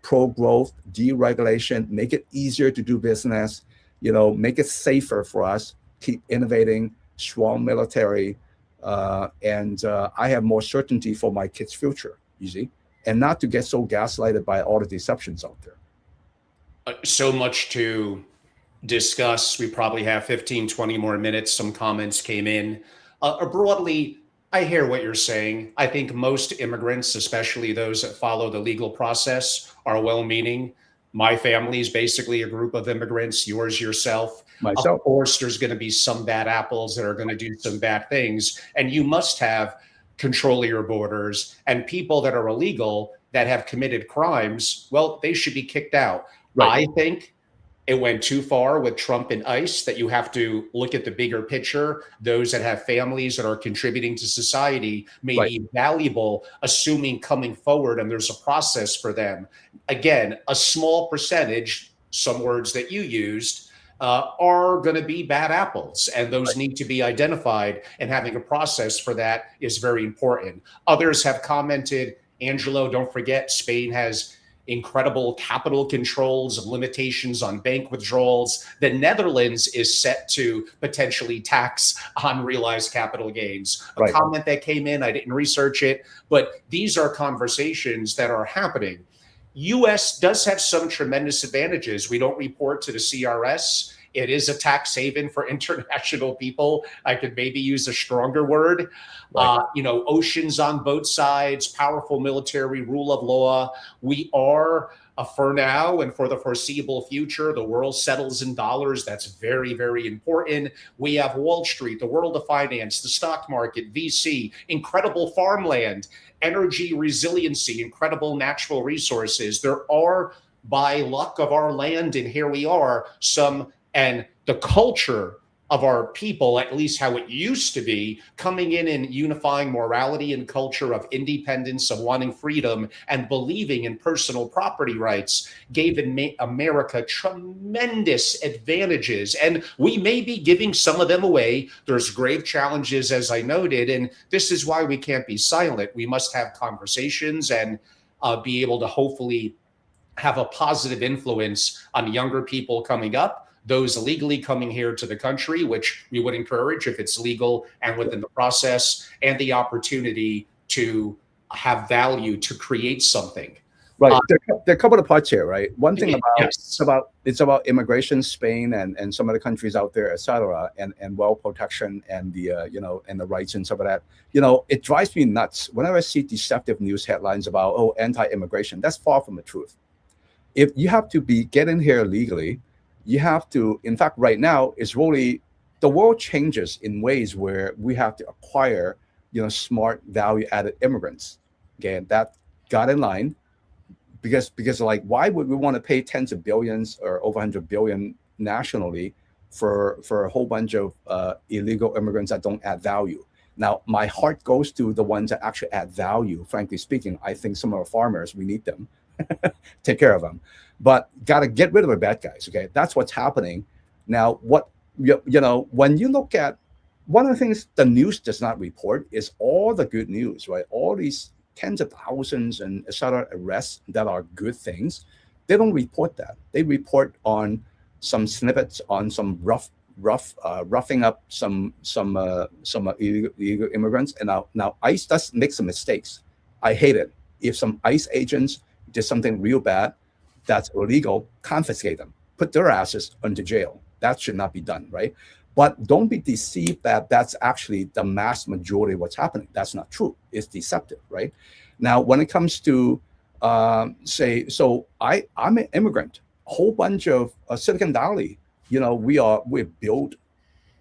pro growth, deregulation, make it easier to do business, make it safer for us, keep innovating, strong military, and I have more certainty for my kids' future, you see, and not to get so gaslighted by all the deceptions out there. So much to discuss. We probably have 15, 20 more minutes. Some comments came in. Broadly, I hear what you're saying. I think most immigrants, especially those that follow the legal process, are well-meaning. My family is basically a group of immigrants, yours, yourself. Myself. Of course, there's going to be some bad apples that are going to do some bad things. And you must have control of your borders. And people that are illegal, that have committed crimes, well, they should be kicked out. Right. I think it went too far with Trump and ICE, that you have to look at the bigger picture. Those that have families that are contributing to society may be valuable, assuming coming forward and there's a process for them. Again, a small percentage, some words that you used, are going to be bad apples, and those need to be identified, and having a process for that is very important. Others have commented, Angelo, don't forget, Spain has incredible capital controls, limitations on bank withdrawals. The Netherlands is set to potentially tax unrealized capital gains. A comment that came in, I didn't research it, but these are conversations that are happening. US does have some tremendous advantages. We don't report to the CRS. It is a tax haven for international people. I could maybe use a stronger word. Oceans on both sides, powerful military, rule of law. We are, for now and for the foreseeable future, the world settles in dollars. That's very, very important. We have Wall Street, the world of finance, the stock market, VC, incredible farmland, energy resiliency, incredible natural resources. There are, by luck of our land, and here we are, and the culture of our people, at least how it used to be, coming in and unifying morality and culture of independence, of wanting freedom and believing in personal property rights, gave America tremendous advantages. And we may be giving some of them away. There's grave challenges, as I noted, and this is why we can't be silent. We must have conversations and be able to hopefully have a positive influence on younger people coming up, those illegally coming here to the country, which we would encourage if it's legal and within the process, and the opportunity to have value, to create something. Right. There are a couple of parts here, right? One thing it's about immigration, Spain and some of the countries out there, et cetera, and wealth protection and the and the rights and some of that. It drives me nuts whenever I see deceptive news headlines about anti-immigration. That's far from the truth. If you have to get in here legally, you have to, in fact, right now, it's really, the world changes in ways where we have to acquire, smart, value-added immigrants. Okay, that got in line because like, why would we want to pay tens of billions or over 100 billion nationally for a whole bunch of illegal immigrants that don't add value? Now, my heart goes to the ones that actually add value. Frankly speaking, I think some of our farmers, we need them. Take care of them. But got to get rid of the bad guys, okay? That's what's happening. Now, when you look at, one of the things the news does not report is all the good news, right? All these tens of thousands and et cetera arrests that are good things. They don't report that. They report on some snippets, on some roughing up some illegal immigrants. And now ICE does make some mistakes. I hate it. If some ICE agents did something real bad that's illegal, confiscate them, put their asses into jail. That should not be done, right? But don't be deceived that that's actually the mass majority of what's happening. That's not true. It's deceptive, right? Now, when it comes to I'm an immigrant, a whole bunch of Silicon Valley, we're built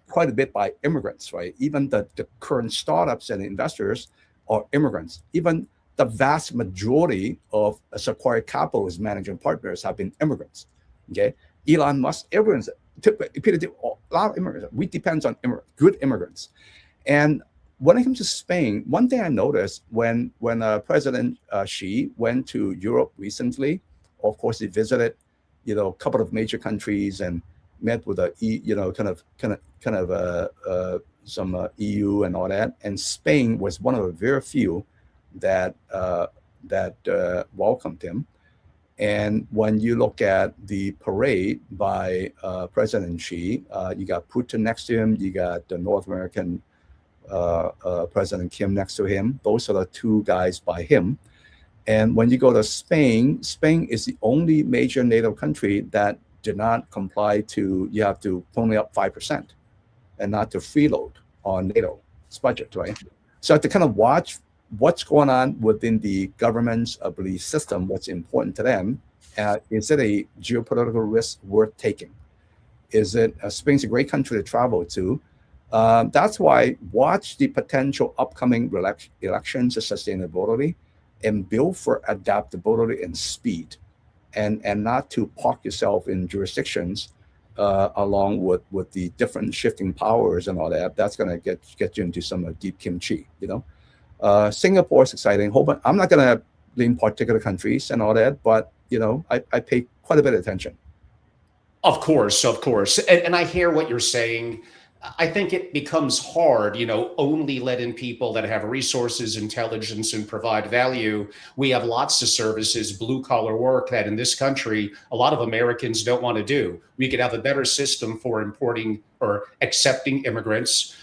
quite a bit by immigrants, right? Even the current startups and investors are immigrants. Even the vast majority of Sequoia Capital's managing partners have been immigrants. Okay, Elon Musk, everyone's a lot of immigrants. We depend on good immigrants. And when it comes to Spain, one thing I noticed when President Xi went to Europe recently, of course he visited, a couple of major countries and met with some EU and all that. And Spain was one of the very few that welcomed him. And when you look at the parade by President Xi, you got Putin next to him, you got the North American President Kim next to him. Those are the two guys by him. And when you go to Spain, Spain is the only major NATO country that did not comply to, you have to pony up 5% and not to freeload on NATO's budget, right? So to kind of watch what's going on within the government's belief system, what's important to them. Is it a geopolitical risk worth taking? Is it, Spain's a great country to travel to. That's why watch the potential upcoming elections of sustainability and build for adaptability and speed, and not to park yourself in jurisdictions along with the different shifting powers and all that. That's going to get you into some deep kimchi, Singapore is exciting. I'm not going to name particular countries and all that, but I pay quite a bit of attention. Of course. And I hear what you're saying. I think it becomes hard, only let in people that have resources, intelligence, and provide value. We have lots of services, blue collar work that in this country, a lot of Americans don't want to do. We could have a better system for importing or accepting immigrants.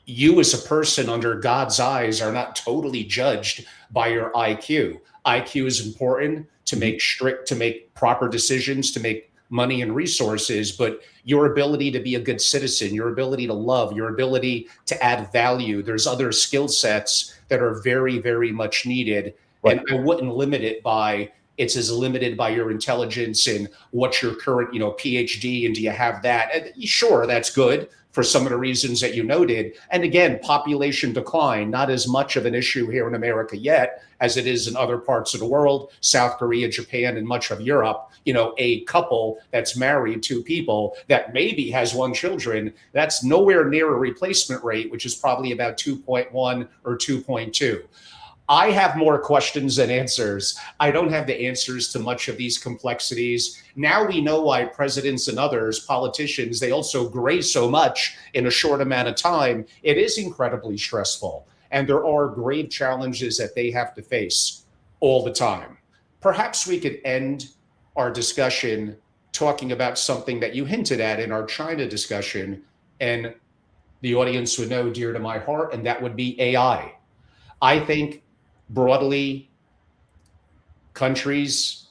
You as a person under God's eyes are not totally judged by your IQ. IQ is important to make proper decisions, to make money and resources, but your ability to be a good citizen, your ability to love, your ability to add value, there's other skill sets that are very, very much needed. Right. And I wouldn't limit it by, it's as limited by your intelligence and what's your current, PhD, and do you have that? And sure, that's good for some of the reasons that you noted. And again, population decline, not as much of an issue here in America yet as it is in other parts of the world, South Korea, Japan, and much of Europe. A couple that's married, two people that maybe has one children, that's nowhere near a replacement rate, which is probably about 2.1 or 2.2. I have more questions than answers. I don't have the answers to much of these complexities. Now we know why presidents and others, politicians, they also gray so much in a short amount of time. It is incredibly stressful. And there are grave challenges that they have to face all the time. Perhaps we could end our discussion talking about something that you hinted at in our China discussion, and the audience would know dear to my heart, and that would be AI. I think broadly, countries,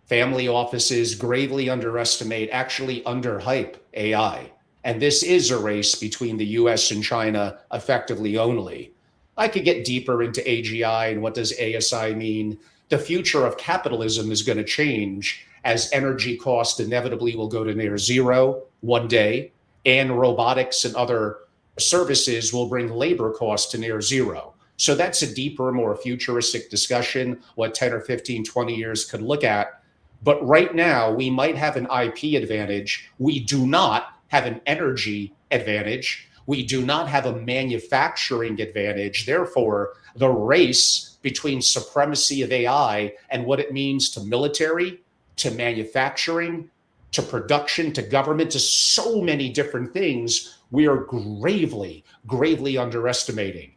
family offices gravely underestimate, actually underhype AI. And this is a race between the US and China effectively only. I could get deeper into AGI and what does ASI mean. The future of capitalism is going to change as energy cost inevitably will go to near zero one day, and robotics and other services will bring labor costs to near zero. So that's a deeper, more futuristic discussion, what 10 or 15, 20 years could look at. But right now, we might have an IP advantage. We do not have an energy advantage. We do not have a manufacturing advantage. Therefore, the race between supremacy of AI and what it means to military, to manufacturing, to production, to government, to so many different things, we are gravely, gravely underestimating.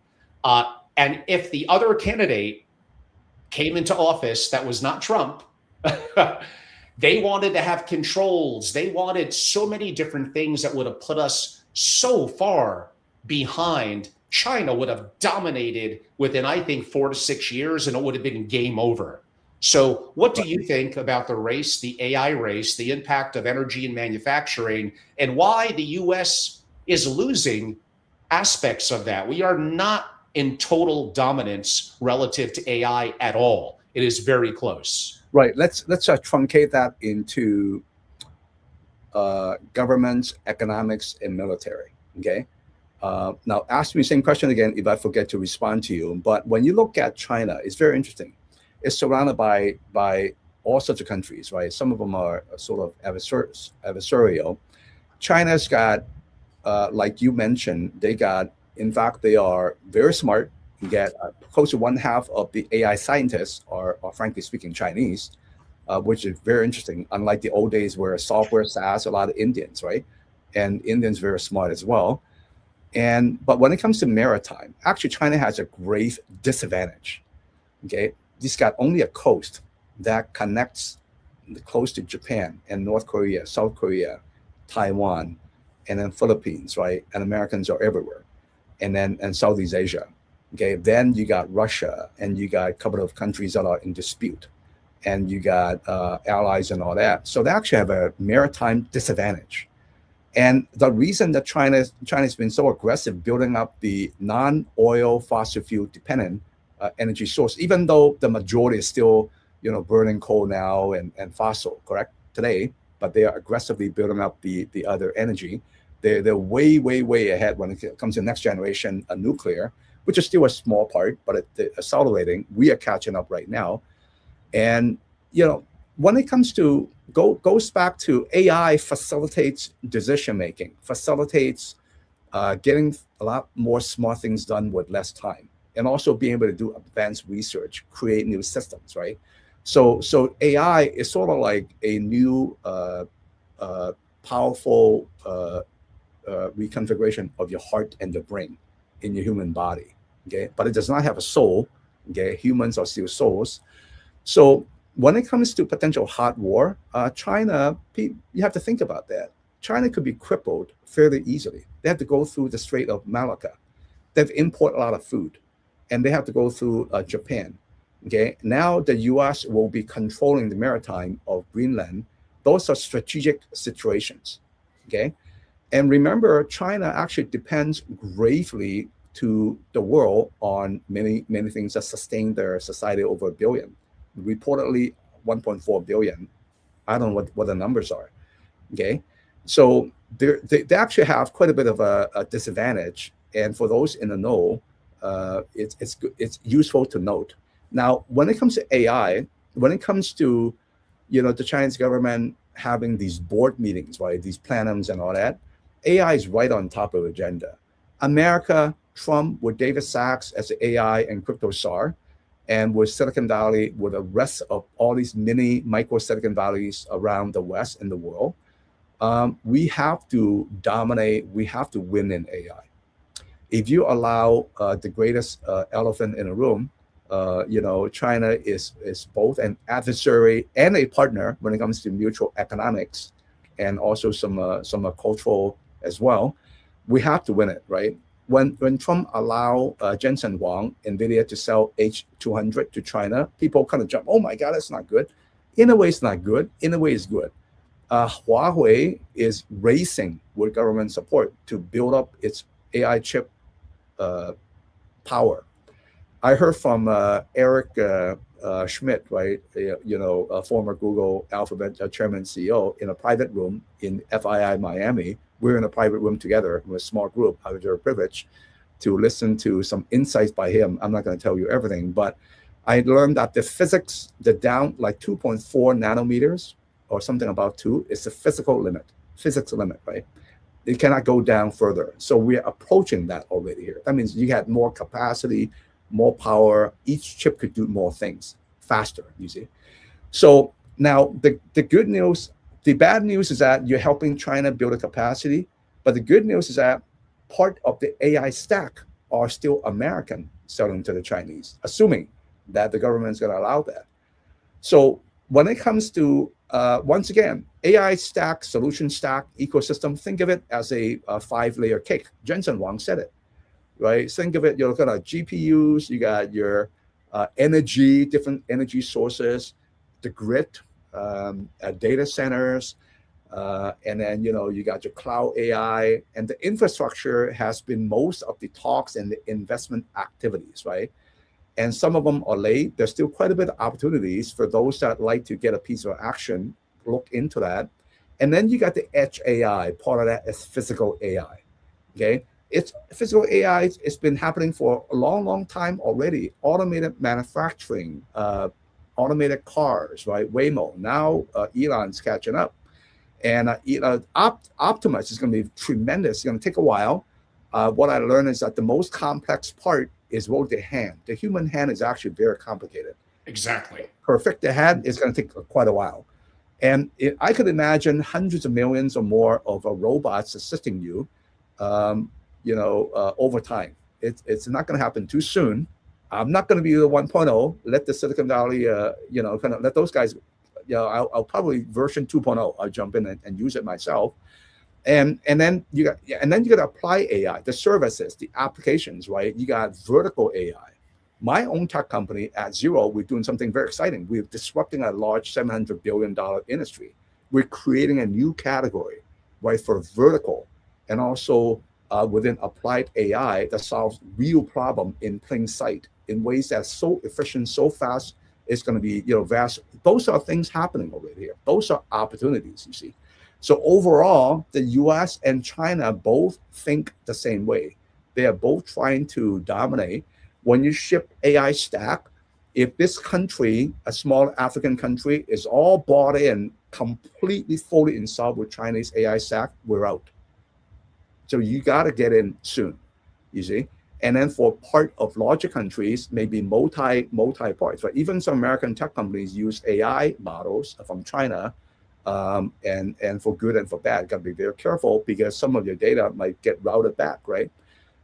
And if the other candidate came into office that was not Trump, they wanted to have controls. They wanted so many different things that would have put us so far behind. China would have dominated within, I think, 4 to 6 years, and it would have been game over. So what do you think about the race, the AI race, the impact of energy and manufacturing, and why the US is losing aspects of that? We are not in total dominance relative to AI at all. It is very close. Right. Let's truncate that into governments, economics, and military. Okay. Now, ask me the same question again if I forget to respond to you. But when you look at China, it's very interesting. It's surrounded by all sorts of countries, right? Some of them are sort of adversarial. China's got, like you mentioned, they got. In fact, they are very smart. You get close to one half of the AI scientists are frankly speaking, Chinese, which is very interesting. Unlike the old days where software SaaS, a lot of Indians, right? And Indians very smart as well. But when it comes to maritime, actually China has a grave disadvantage. Okay, it's got only a coast that connects the coast to Japan and North Korea, South Korea, Taiwan, and then Philippines, right? And Americans are everywhere, and Southeast Asia. Okay, then you got Russia, and you got a couple of countries that are in dispute, and you got allies and all that. So they actually have a maritime disadvantage. And the reason that China's been so aggressive building up the non-oil fossil fuel dependent energy source, even though the majority is still, burning coal now and fossil, correct, today, but they are aggressively building up the other energy. They're way, way, way ahead when it comes to next generation nuclear, which is still a small part, but it's accelerating. We are catching up right now. And, when it comes to goes back to AI facilitates decision making, facilitates getting a lot more smart things done with less time, and also being able to do advanced research, create new systems, right? So AI is sort of like a new powerful reconfiguration of your heart and the brain in your human body. Okay, but it does not have a soul. Okay, humans are still souls. So when it comes to potential hot war, China, you have to think about that. China could be crippled fairly easily. They have to go through the Strait of Malacca. They have to import a lot of food, and they have to go through Japan. Okay, now the U.S. will be controlling the maritime of Greenland. Those are strategic situations. Okay, and remember, China actually depends gravely to the world on many things that sustain their society over a billion. Reportedly 1.4 billion. I don't know what the numbers are. Okay, so they actually have quite a bit of a disadvantage. And for those in the know, it's useful to note. Now, when it comes to AI, when it comes to the Chinese government having these board meetings, right, these plenums and all that, AI is right on top of the agenda. America, Trump with David Sachs as the AI and crypto czar, and with Silicon Valley, with the rest of all these micro Silicon Valleys around the West and the world, we have to dominate. We have to win in AI. If you allow the greatest elephant in the room, China is both an adversary and a partner when it comes to mutual economics, and also some cultural as well. We have to win it, right? When Trump allowed Jensen Huang, NVIDIA, to sell H200 to China, people kind of jump, oh my God, that's not good. In a way, it's not good. In a way, it's good. Huawei is racing with government support to build up its AI chip power. I heard from Eric Schmidt, right? A former Google Alphabet chairman and CEO, in a private room in FII Miami. We're in a private room together with a small group. I was very privileged to listen to some insights by him. I'm not going to tell you everything, but I learned that the physics, the down like 2.4 nanometers or something about 2 is the physics limit, right? It cannot go down further. So we're approaching that already here. That means you had more capacity, more power. Each chip could do more things faster, you see. So now the good news, the bad news is that you're helping China build a capacity, but the good news is that part of the AI stack are still American selling to the Chinese, assuming that the government is going to allow that. So when it comes to, once again, AI stack, solution stack, ecosystem, think of it as a 5-layer cake. Jensen Huang said it, right? Think of it, you're looking at GPUs, you got your energy, different energy sources, the grid, data centers, and then you got your cloud AI, and the infrastructure has been most of the talks and the investment activities, right? And some of them are late. There's still quite a bit of opportunities for those that like to get a piece of action. Look into that. And then you got the edge AI. Part of that is physical AI. Okay, it's physical AI. It's been happening for a long time already. Automated manufacturing, automated cars, right? Waymo. Now Elon's catching up, and Optimus is going to be tremendous. It's going to take a while. What I learned is that the most complex part is really the hand. The human hand is actually very complicated. Exactly. Perfect the hand is going to take quite a while. And I could imagine hundreds of millions or more of robots assisting you, over time. It's not going to happen too soon. I'm not going to be the 1.0. Let the Silicon Valley, kind of let those guys. I'll probably version 2.0. I'll jump in and use it myself. And then you got to apply AI, the services, the applications, right? You got vertical AI. My own tech company at Zero, we're doing something very exciting. We're disrupting a large $700 billion industry. We're creating a new category, right, for vertical, and also within applied AI that solves real problem in plain sight in ways that's so efficient, so fast. It's going to be, vast. Those are things happening over here. Those are opportunities, you see. So overall, the U.S. and China both think the same way. They are both trying to dominate. When you ship AI stack, if this country, a small African country, is all bought in, completely fully installed with Chinese AI stack, we're out. So you got to get in soon, you see. And then for part of larger countries, maybe multi parts. But even some American tech companies use AI models from China, and for good and for bad. Got to be very careful because some of your data might get routed back, right?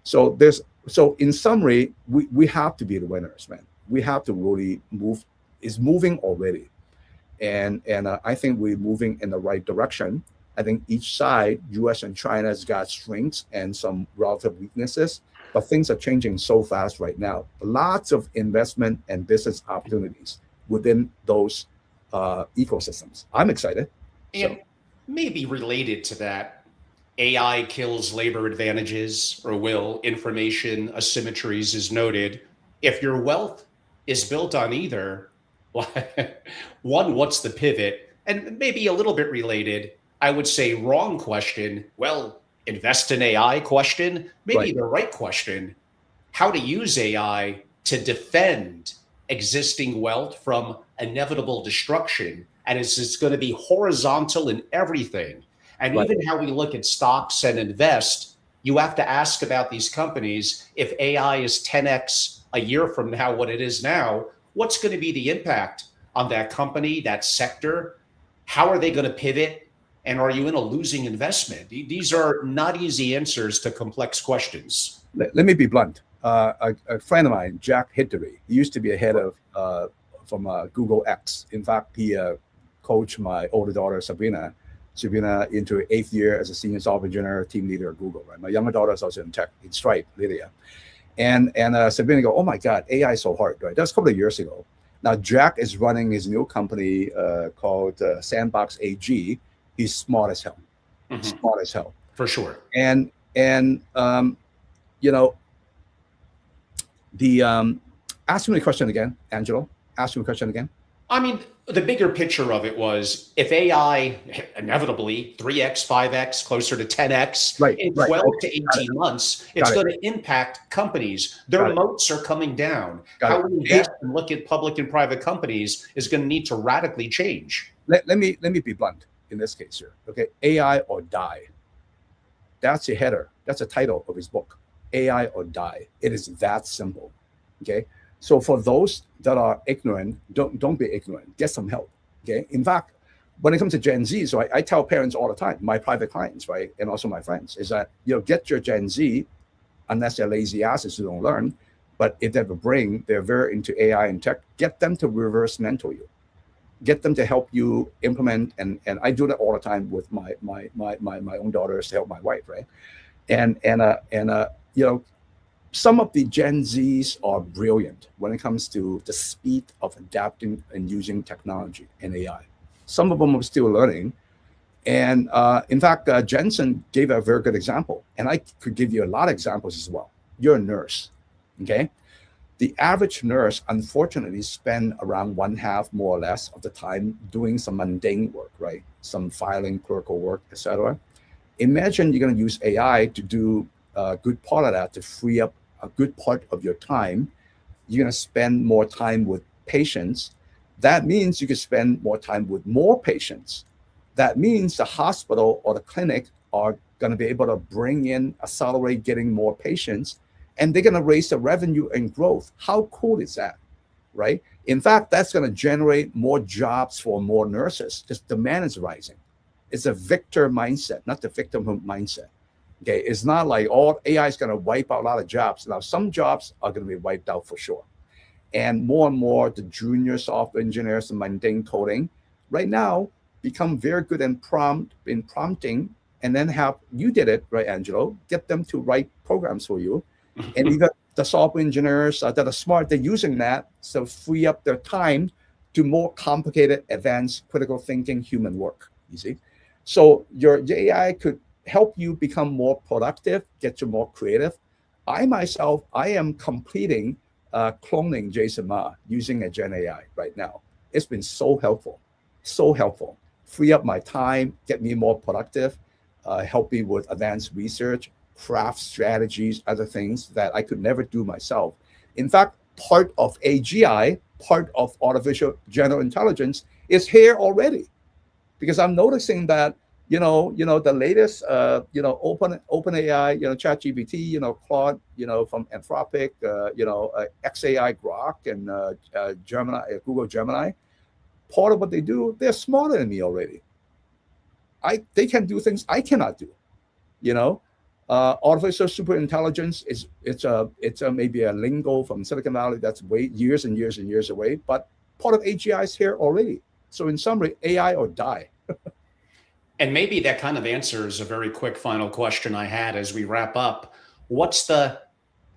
So in summary, we have to be the winners, man. We have to really move. It's moving already, and I think we're moving in the right direction. I think each side, U.S. and China, has got strengths and some relative weaknesses, but things are changing so fast right now. Lots of investment and business opportunities within those ecosystems. I'm excited. And maybe related to that, AI kills labor advantages, or will. Information asymmetries is noted. If your wealth is built on either, one, what's the pivot? And maybe a little bit related, I would say wrong question. Well, invest in AI question, maybe Right. the right question. How to use AI to defend existing wealth from inevitable destruction. And it's going to be horizontal in everything. And Right. even how we look at stocks and invest, you have to ask about these companies. If AI is 10x a year from now, what it is now, what's going to be the impact on that company, that sector? How are they going to pivot? And are you in a losing investment? These are not easy answers to complex questions. Let me be blunt. A friend of mine, Jack Hidary, he used to be a head of from Google X. In fact, he coached my older daughter, Sabrina, into her 8th year as a senior software engineer, team leader at Google. Right, my younger daughter is also in tech, in Stripe, Lydia, and Sabrina go, oh my God, AI is so hard. Right, that's a couple of years ago. Now Jack is running his new company called Sandbox AG. He's smart as hell, smart as hell, for sure. And ask me the question again, Angelo. Ask me the question again. I mean, the bigger picture of it was, if AI inevitably 3x, 5x, closer to 10x in 12 to 18 months, it's going to impact companies. Their moats are coming down. How we invest and look at public and private companies is going to need to radically change. Let me be blunt in this case here. Okay, AI or die. That's a header. That's a title of his book. AI or die. It is that simple. Okay. So for those that are ignorant, don't be ignorant. Get some help. Okay. In fact, when it comes to Gen Z, so I tell parents all the time, my private clients, right, and also my friends, is that get your Gen Z, unless they're lazy asses who don't learn, but if they have a brain, they're very into AI and tech. Get them to reverse mentor you. Get them to help you implement, and I do that all the time with my own daughters to help my wife, right? And some of the Gen Zs are brilliant when it comes to the speed of adapting and using technology and AI. Some of them are still learning. And in fact, Jensen gave a very good example. And I could give you a lot of examples as well. You're a nurse, okay? The average nurse, unfortunately, spend around one half, more or less, of the time doing some mundane work, right? Some filing, clerical work, etc. Imagine you're going to use AI to do a good part of that, to free up a good part of your time. You're going to spend more time with patients. That means you can spend more time with more patients. That means the hospital or the clinic are going to be able to bring in, accelerate getting more patients, and they're going to raise the revenue and growth. How cool is that, right? In fact, that's going to generate more jobs for more nurses because demand is rising. It's a victor mindset, not the victim mindset. Okay, it's not like all AI is going to wipe out a lot of jobs. Now, some jobs are going to be wiped out for sure. And more, the junior software engineers and mundane coding right now become very good in prompting, and then have, you did it, right, Angelo, get them to write programs for you. And you got the software engineers that are smart, they're using that to free up their time to more complicated, advanced, critical thinking human work, you see? So your AI could help you become more productive, get you more creative. I myself, I am completing cloning Jason Ma using a Gen AI right now. It's been so helpful, so helpful. Free up my time, get me more productive, help me with advanced research, craft strategies, other things that I could never do myself. In fact, part of AGI, part of artificial general intelligence is here already, because I'm noticing that the latest open AI, ChatGPT, Claude, from Anthropic, XAI Grok and Gemini, Google Gemini. Part of what they do, they're smarter than me already. They can do things I cannot do. Artificial super intelligence it's maybe a lingo from Silicon Valley that's way years and years and years away, but part of AGI is here already. So in summary, AI or die. And maybe that kind of answers a very quick final question I had as we wrap up. What's the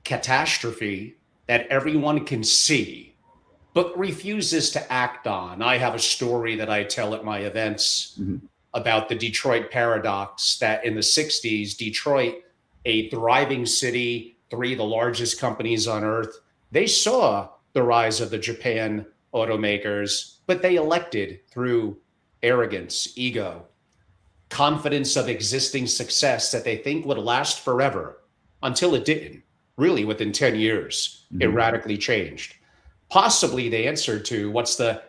catastrophe that everyone can see but refuses to act on? I have a story that I tell at my events about the Detroit paradox, that in the 60s, Detroit, a thriving city, three of the largest companies on earth, they saw the rise of the Japan automakers, but they elected through arrogance, ego, confidence of existing success that they think would last forever, until it didn't. Really, within 10 years, it radically changed. Possibly the answer to what's the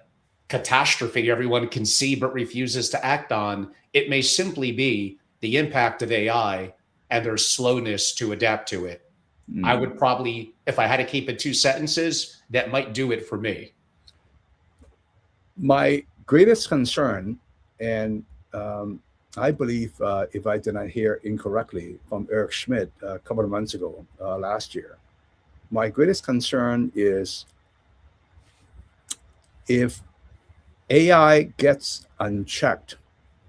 catastrophe everyone can see but refuses to act on, it may simply be the impact of AI and their slowness to adapt to it. I would probably, if I had to keep it 2 sentences, that might do it for me. My greatest concern, and I believe, if I did not hear incorrectly from Eric Schmidt a couple of months ago, last year, my greatest concern is if AI gets unchecked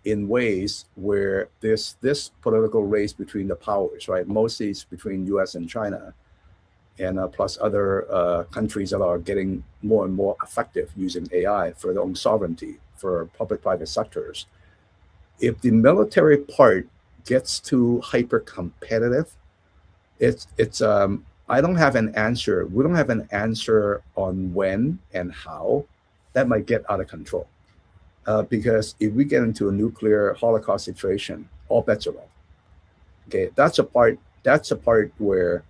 in ways where this political race between the powers, right? Mostly it's between US and China, and plus other countries that are getting more and more effective using AI for their own sovereignty, for public-private sectors. If the military part gets too hyper competitive, it's I don't have an answer. We don't have an answer on when and how that might get out of control. Because if we get into a nuclear Holocaust situation, all bets are off. Okay, that's a part where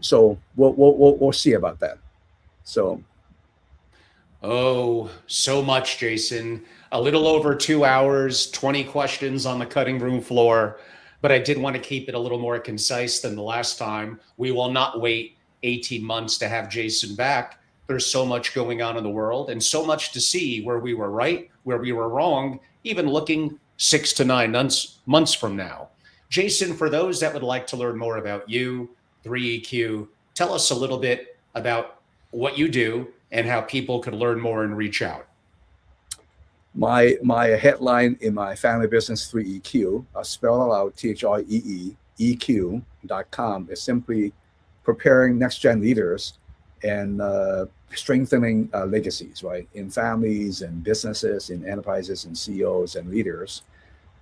so we'll see about that. So. Oh, so much, Jason. A little over 2 hours, 20 questions on the cutting room floor. But I did want to keep it a little more concise than the last time. We will not wait 18 months to have Jason back. There's so much going on in the world and so much to see where we were right, where we were wrong, even looking 6 to 9 months from now. Jason, for those that would like to learn more about you, 3EQ, tell us a little bit about what you do and how people could learn more and reach out. My headline in my family business, 3EQ, spell it out, THREE, EQ.com, is simply preparing next-gen leaders and strengthening legacies, right, in families and businesses, in enterprises and CEOs and leaders.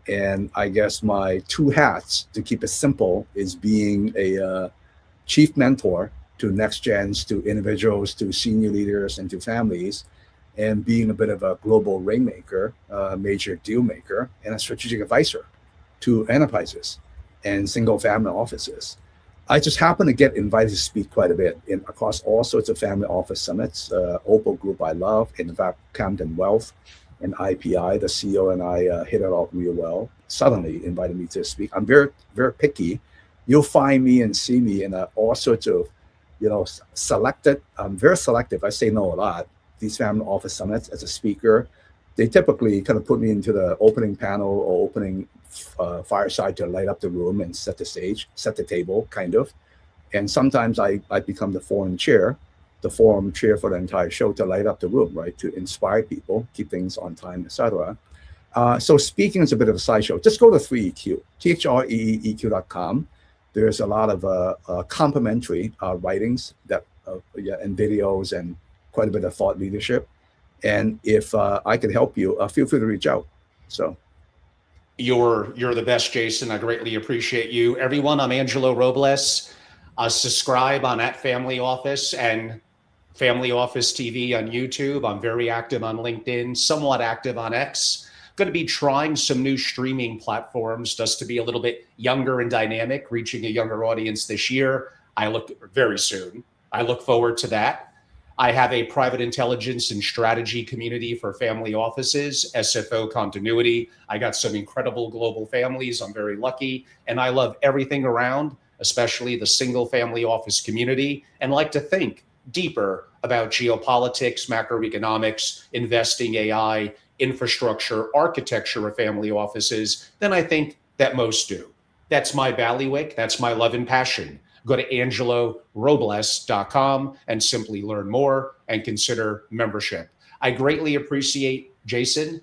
And I guess my 2 hats, to keep it simple, is being a chief mentor to next gens, to individuals, to senior leaders, and to families, and being a bit of a global rainmaker, major deal maker, and a strategic advisor to enterprises and single family offices. I just happen to get invited to speak quite a bit across all sorts of family office summits. Opal Group I love, in fact, Camden Wealth and IPI, the CEO and I hit it off real well. Suddenly invited me to speak. I'm very, very picky. You'll find me and see me in all sorts of, selected. I'm very selective. I say no a lot. These family office summits as a speaker, they typically kind of put me into the opening panel or opening fireside to light up the room and set the stage, set the table, kind of. And sometimes I become the forum chair for the entire show to light up the room, right? To inspire people, keep things on time, etc. So speaking is a bit of a sideshow. Just go to 3EQ, threeq.com. There's a lot of complimentary writings and videos and quite a bit of thought leadership. And if I can help you, feel free to reach out. So. You're the best, Jason. I greatly appreciate you. Everyone, I'm Angelo Robles. Subscribe on @FamilyOffice and Family Office TV on YouTube. I'm very active on LinkedIn, somewhat active on X. Going to be trying some new streaming platforms just to be a little bit younger and dynamic, reaching a younger audience this year. Very soon. I look forward to that. I have a private intelligence and strategy community for family offices, SFO continuity. I got some incredible global families. I'm very lucky. And I love everything around, especially the single family office community, and like to think deeper about geopolitics, macroeconomics, investing, AI, infrastructure, architecture of family offices than I think that most do. That's my bailiwick. That's my love and passion. Go to angelorobles.com and simply learn more and consider membership. I greatly appreciate Jason.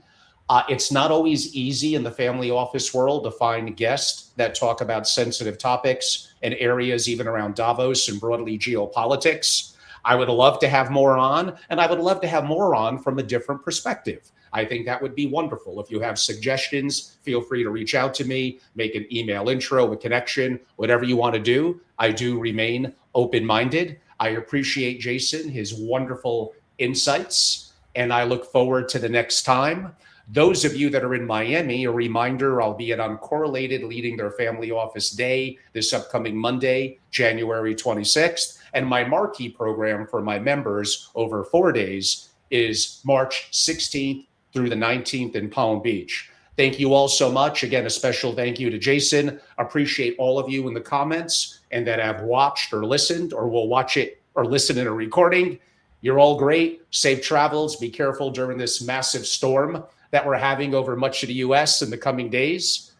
It's not always easy in the family office world to find guests that talk about sensitive topics and areas even around Davos and broadly geopolitics. I would love to have more on, and I would love to have more on from a different perspective. I think that would be wonderful. If you have suggestions, feel free to reach out to me, make an email intro, a connection, whatever you want to do. I do remain open-minded. I appreciate Jason, his wonderful insights, and I look forward to the next time. Those of you that are in Miami, a reminder, I'll be at Uncorrelated leading their family office day this upcoming Monday, January 26th. And my marquee program for my members over 4 days is March 16th through the 19th in Palm Beach. Thank you all so much. Again, a special thank you to Jason. Appreciate all of you in the comments and that have watched or listened or will watch it or listen in a recording. You're all great. Safe travels. Be careful during this massive storm that we're having over much of the US in the coming days.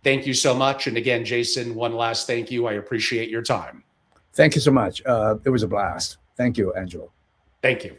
Thank you so much. And again, Jason, one last thank you. I appreciate your time. Thank you so much. It was a blast. Thank you, Angelo. Thank you.